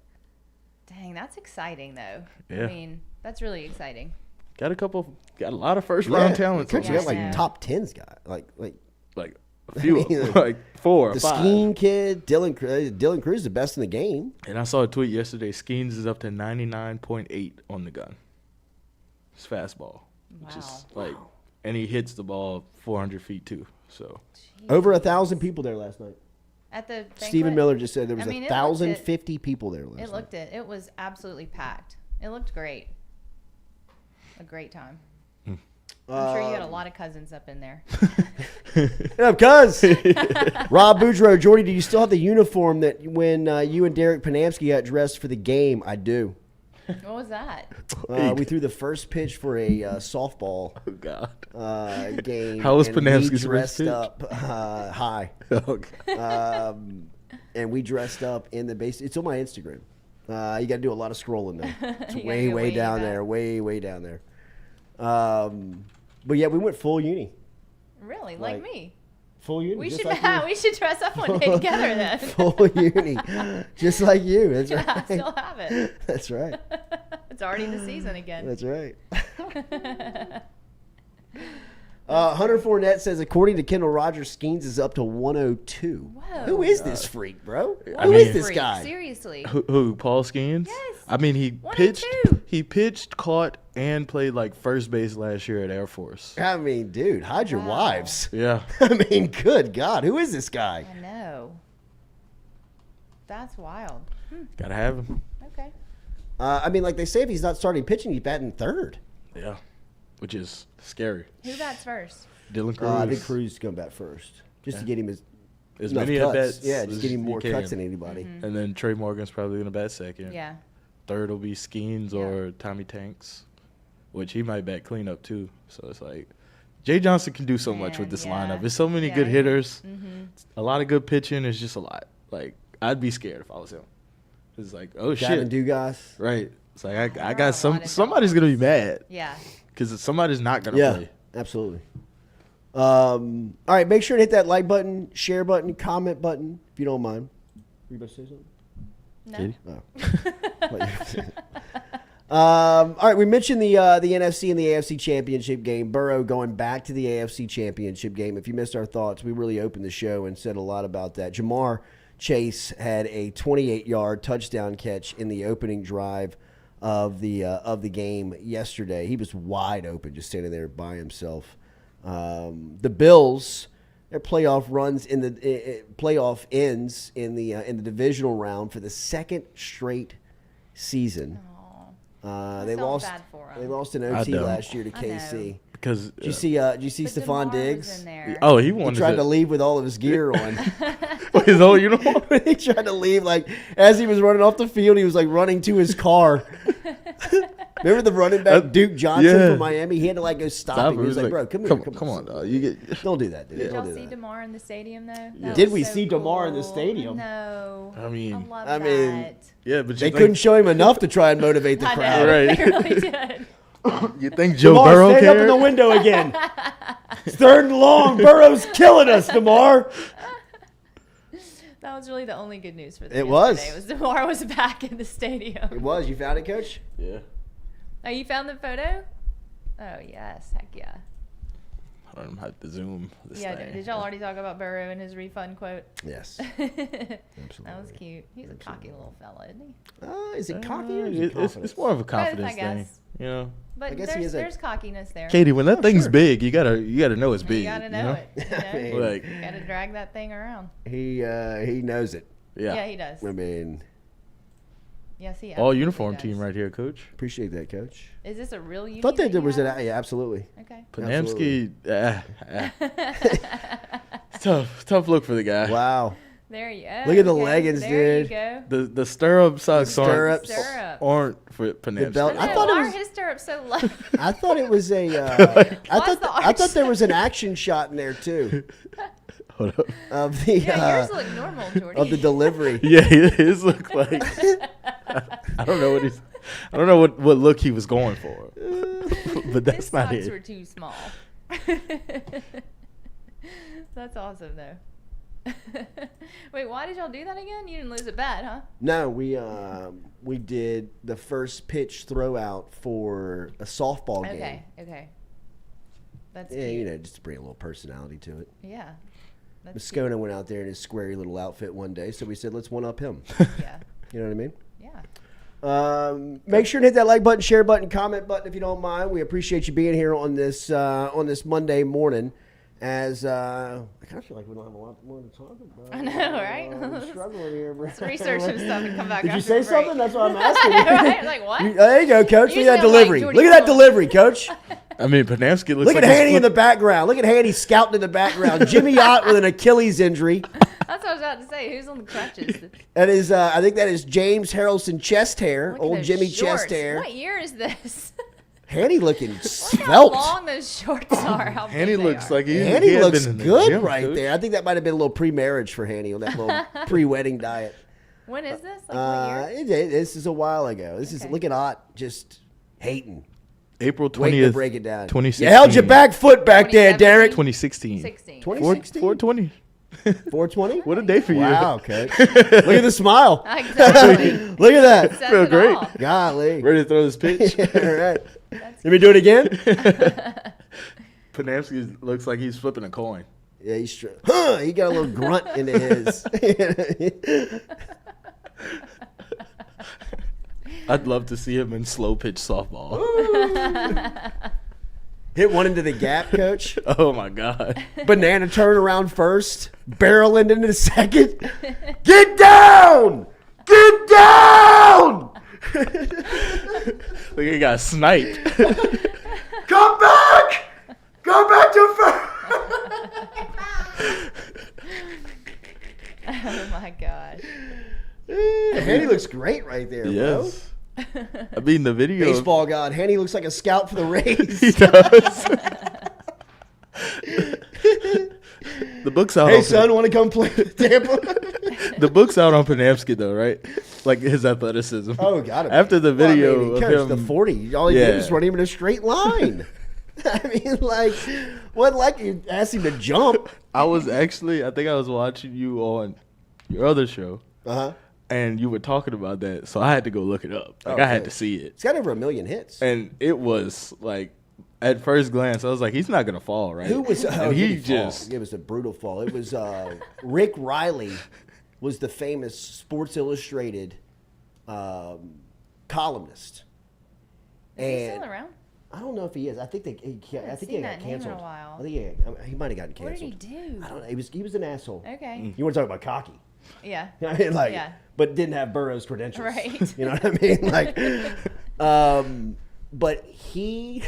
Dang, that's exciting though. Yeah. I mean, that's really exciting. Got a lot of first round talents. Coach, on you this got Yeah. like top tens guy, like a few, I mean, like 4 or the 5. Skeen kid, Dylan Cruz, the best in the game. And I saw a tweet yesterday. Skeens is up to 99.8 on the gun. His fastball, which is like, and he hits the ball 400 feet too. So Over 1,000 people there last night. At the Stephen banquet? Miller just said there was I mean, it 1,050 people there last It looked it. It was absolutely packed. It looked great. A great time. I'm sure you had a lot of cousins up in there. What up, cuz? Rob Boudreaux, Jordy, do you still have the uniform that when you and Derek Panamsky got dressed for the game? I do. What was that? We threw the first pitch for a softball game. How was and we Panamsky's dressed first pitch? up high. And we dressed up in the base. It's on my Instagram. You got to do a lot of scrolling there. It's You gotta way, go way way down back. there. Way down there. But yeah, we went full uni. Really? Like, Like me? Full uni. We just should like you. we should dress up one day together then. Full uni. Just like you. That's Yeah, I right. still have it. That's right. It's already the season again. That's right. Hunter Fournette says, according to Kendall Rogers, Skeens is up to 102. Whoa. Who is this freak, bro? I Who mean- is this Freak, guy? Seriously. Who? Paul Skeens? Yes. I mean, he 102. pitched, caught, and played like first base last year at Air Force. I mean, dude, hide your wives. Yeah. I mean, good God, who is this guy? I know. That's wild. Gotta have him. Okay. I mean, like they say, if he's not starting pitching, he's batting third. Yeah. Which is scary. Who bats first? Dylan Cruz. I think Cruz is going to bat first, just to get him as enough many cuts. at-bats Yeah, just as get him you more can. cuts than anybody. And then Trey Morgan's probably gonna bat second. Yeah. Third will be Skeens or Tommy Tanks, which he might bat cleanup too. So it's like Jay Johnson can do so much with Man, this yeah. lineup. There's so many Yeah, good yeah. hitters, a lot of good pitching. It's just a lot. Like I'd be scared if I was him. It's like, oh Gavin shit, Dugas. right? It's like I There are a got lot of somebody's gonna be mad Yeah. because somebody's not gonna Yeah, play. absolutely. All right, make sure to hit that like button, share button, comment button, if you don't mind. Were you about to say something? No. All right, we mentioned the NFC and the AFC Championship game. Burrow going back to the AFC Championship game. If you missed our thoughts, we really opened the show and said a lot about that. Jamar Chase had a 28-yard touchdown catch in the opening drive of the game yesterday. He was wide open, just standing there by himself. The Bills, their playoff runs in the playoff ends in the divisional round for the second straight season. They felt lost. bad for 'em. They lost in I OT don't. last year to I know. KC. Because Did you see? Did you see But Stephon DeMar Diggs? was in there. oh, he He wanted tried to leave with all of his gear on. his whole uniform. He tried to leave, like as he was running off the field, he was like running to his car. Remember the running back Duke Johnson yeah. from Miami? He had to like go stop him. He was like, "Bro, come here, come on, dog. You get." Don't do that, dude. Did Don't y'all do see that." DeMar in the stadium though? That Did was we so see DeMar in the cool. stadium? No. I mean- I love I mean, that. Yeah, but They couldn't show him enough to try and motivate the I crowd. know. Right. They really did. You think Joe DeMar, Burrow stand cared? up in the window again. It's third and long. Burrow's killing us, DeMar. That was really the only good news for them. It was. yesterday, was DeMar was back in the stadium. It was. You found it, Coach? Yeah. Oh, you found the photo? Oh yes, heck yeah. I don't know how to zoom this Yeah, thing. did y'all already talk about Burrow and his refund quote? Yes. That was cute. He's a cocky little fella, isn't he? Is it cocky or is it It's more of a Both, confidence I thing, guess. you know. But I guess he is a- there's cockiness there. Katie, when that thing's sure. big, you gotta know it's big. You gotta know it. You know? Like, You gotta drag that thing around. He knows it. Yeah, he does. I mean, Yes, he. all absolutely uniform does. team right here, Coach. appreciate that, Coach. Is this a real uniform? Thought that there was yeah, absolutely. Okay. Panamsky, it's tough look for the guy. Wow. There you go. Look at the leggings, there dude. There you go. The stirrup socks Stirrups. aren't for Panamsky. belt. I thought why are his stirrups so low? I thought it was a. I thought there was an action shot in there too. Hold up. Of the yours look normal, Jordy. of the delivery. Yeah, his look like I don't know what look he was going for. But that's his not socks it. were too small. That's awesome though. Wait, why did y'all do that again? You didn't lose a bet, huh? No, we did the first pitch throw out for a softball game. Okay. That's Yeah, cute. just to bring a little personality to it. Yeah. That's Moscona went out there in his squarey little outfit one day, so we said, let's one-up him. cute. Yeah. You know what I mean? Yeah. Make sure to hit that like button, share button, comment button if you don't mind. We appreciate you being here on this Monday morning. As I kind of feel like we don't have a lot more to talk about. I know, right? I'm struggling here, bro. Let's research some stuff and come back. Did you after say the break. something? That's what I'm asking. Right? Like what? There you go, Coach. Look Usually at that I'm like delivery. Jordy Look at that Culotta. delivery, Coach. I mean, Panamsky looks Look like at Hanny in the background. Look at Hanny scouting in the background. Jimmy Ott with an Achilles injury. That's what I was about to say. Who's on the crutches? That is, I think that is James Harrelson chest hair. Look at Old those Jimmy shorts. chest hair. What year is this? Hanny looking Look how svelte. long those shorts are. How Hanny big they looks are. like he Hanny had looks been in the good gym, right dude. there. I think that might have been a little pre-marriage for Hanny on that little pre-wedding diet. When is this? Like what year? This is a while ago. This is Okay. look at Ott just hating. April Waiting to 20th, break it down. 2016. You held your back foot back there, Derek. 2016. 16. 2016? 420. 420? What a day for you. Wow, Coach. Look at the smile. Exactly. Look at that. Says Feel it great. all. Golly. Ready to throw this pitch? All right. Let me do it again. Panamsky looks like he's flipping a coin. Yeah, he's he got a little grunt into his. I'd love to see him in slow pitch softball. Hit one into the gap, Coach. Oh my God. Banana turn around first. Barreling into second. Get down! Get down! Look, he got sniped. Come back! Go back to first! Oh my gosh. Hanny looks great right there, Yes. I mean, the video. bro. Baseball god. Hanny looks like a scout for the Rays. He does. The book's out. Hey, on son, want to come play with Tampa? The book's out on Panamsky, though, right? Like his athleticism. Oh, got it. After the video Coach, of him, the 40, all he did was run him in a straight line. I mean, like, what? Like you asked him to jump. I think I was watching you on your other show, and you were talking about that, so I had to go look it up. Like, I had to see it. It's got over 1 million hits. And it was like, at first glance, I was like, he's not gonna fall, right? Who was? And he he just. It was a brutal fall. It was Rick Riley, was the famous Sports Illustrated columnist. Is he still around? I don't know if he is. I think I think he got canceled. In a while. I think he might have gotten canceled. What did he do? I don't know. He was an asshole. Okay. You want to talk about cocky? Yeah. I mean, like, Yeah. but didn't have Burrow's credentials. Right. You know what I mean? Like, but he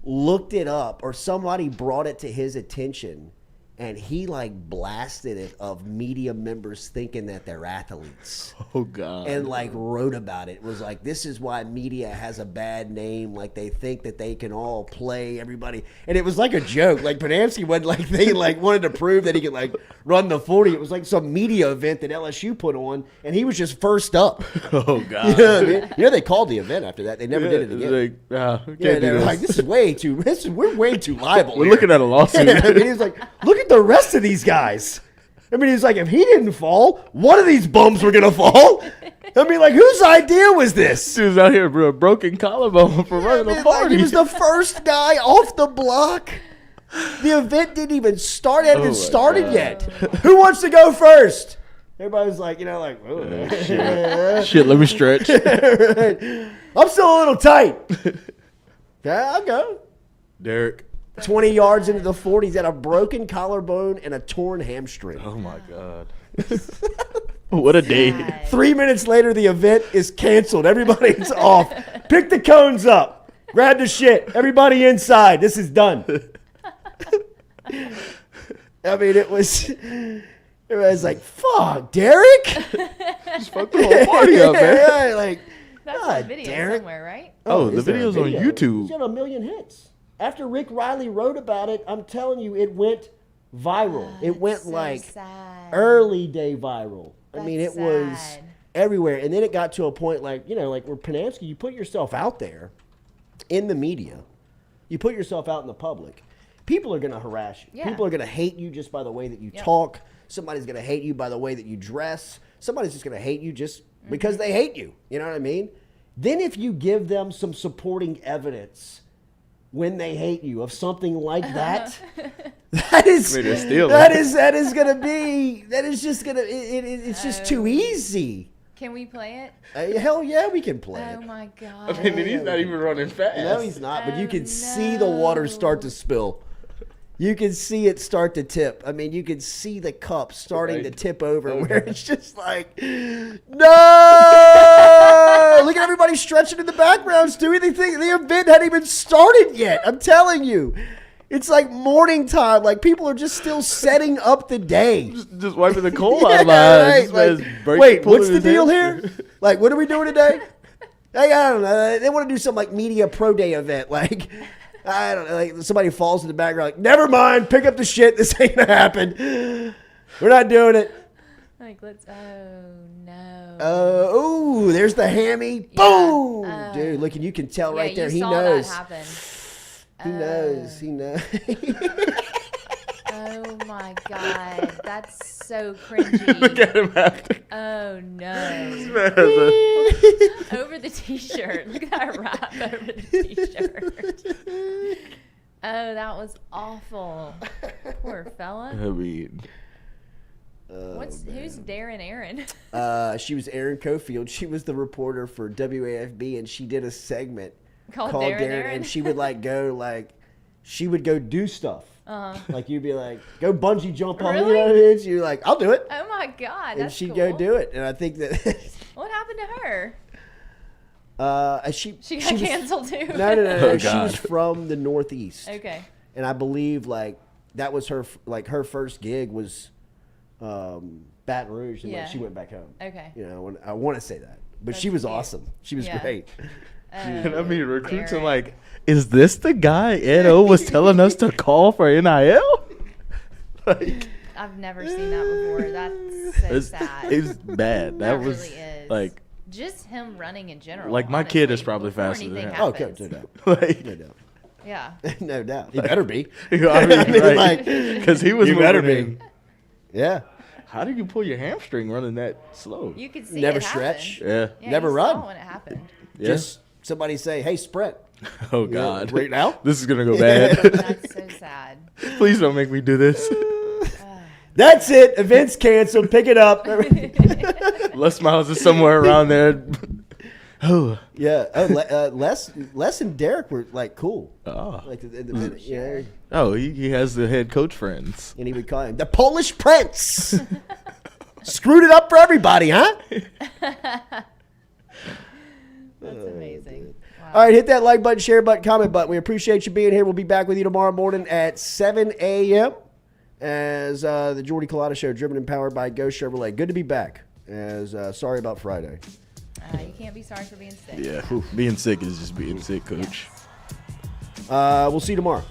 looked it up, or somebody brought it to his attention, and he like blasted it of media members thinking that they're athletes. Oh God. And like wrote about it. It was like, this is why media has a bad name. Like they think that they can all play everybody. And it was like a joke. Like Panamsky wasn't like, they like wanted to prove that he could like run the 40. It was like some media event that LSU put on, and he was just first up. Oh God. You know what I mean? You know, they called the event after that. They never did it again. Like, we Yeah, can't they do were this. like, we're way too liable. We're here. looking at a lawsuit. I mean, he's like, look at the rest of these guys. I mean, he's like, if he didn't fall, one of these bums were gonna fall. I mean, like, whose idea was this? Dude's out here, bro, broken collarbone for running a Like, party. he was the first guy off the block. The event didn't even start. It hadn't even started yet. Who wants to go first? Everybody's like, you know, like, oh, Shit, let me stretch. I'm still a little tight. Yeah, I'll go. Derek. 20 yards into the 40, he's got a broken collarbone and a torn hamstring. Oh my God. What a day. 3 minutes later, the event is canceled. Everybody's off. Pick the cones up. Grab the shit. Everybody inside. This is done. I mean, it was Everybody's like, "Fuck, Derek!" Just fucked the whole party up, man. Yeah, like, That's "God, on video Derek." somewhere, right? Oh, the is there a video's on video? YouTube. It's got 1 million hits. After Rick Riley wrote about it, I'm telling you, it went viral. It went so like sad. early day viral. I mean, it That's was sad. everywhere. And then it got to a point like, like where Panamsky, you put yourself out there in the media. You put yourself out in the public. People are going to harass you. Yeah. People are going to hate you just by the way that you talk. Somebody's going to hate you by the way that you dress. Somebody's just going to hate you just because they hate you. You know what I mean? Then if you give them some supporting evidence when they hate you of something like that, that is just gonna it's just too easy. Can we play it? Hell yeah, we can play Oh it. my god. I mean, he's not even running fast. No, he's not. But you can Oh, see the water start to spill. You can see it start to tip. I mean, you can see the cup starting to tip over where it's just like, no! Look at everybody stretching in the background, Stewie. They think the event hadn't even started yet. I'm telling you. It's like morning time. Like, people are just still setting up the day. Just wiping the coal out of my eyes. Right. Like, wait, what's the deal here? Like, what are we doing today? Like, I don't know. They want to do some, like, media pro day event. Like, I don't know. Like, somebody falls in the background. Like, never mind. Pick up the shit. This ain't going to happen. We're not doing it. Like, let's. Oh no. Oh, there's the hammy. Boom. Dude, look, and you can tell right there. You He saw knows. That happen. He knows. He knows. Oh my god, that's so cringy. Look at him after. Oh no. Over the t-shirt. Look at that wrap over the t-shirt. Oh, that was awful. Poor fella. I mean, Who's Darren Aaron? She was Erin Cofield. She was the reporter for WAFB, and she did a segment Called Darren, Aaron? and she would she would go do stuff. Like, you'd be like, go bungee jump on me. You Really? know what I mean? She'd be like, I'll do it. Oh my god, And that's she'd cool. go do it. And I think that What happened to her? she She got was- canceled too. No. Oh, She was from the Northeast. Okay. And I believe like that was her first gig was Baton Rouge, and Yeah. she went back home. Okay. You know, and I want to say that, but That's she was cute. awesome. She was Yeah. great. and I mean, recruits are Derek. like, is this the guy Ed O was telling us to call for NIL? Like, I've never seen that before. That's so sad. It's bad. That was really is. like, Just him running in general. Like, my kid is honestly, probably before faster than anything him. Oh, okay, happens. no doubt. like, No doubt. Yeah. No doubt. He better be. I mean, right. like, Because he was you better moving be. in. Yeah. How did you pull your hamstring running that slow? You could see Never it happen. stretch. Yeah. Yeah, Never you run. saw when it happened. Yeah. Just somebody say, "Hey, sprint." Oh God. Right now? This is gonna go bad. That's so sad. Please don't make me do this. That's it. Event's canceled. Pick it up. Les Miles is somewhere around there. Oh. Yeah. Oh, Les and Derek were like cool. Oh. Like you know, Oh, he has the head coach friends. and he would call him the Polish Prince. Screwed it up for everybody, huh? That's amazing. Wow. All right, hit that like button, share button, comment button. We appreciate you being here. We'll be back with you tomorrow morning at 7 a.m. as the Jordy Culotta Show, driven and powered by Go Chevrolet. Good to be back. As sorry about Friday. You can't be sorry for being sick. Yeah. Being sick is just being sick, coach. We'll see you tomorrow.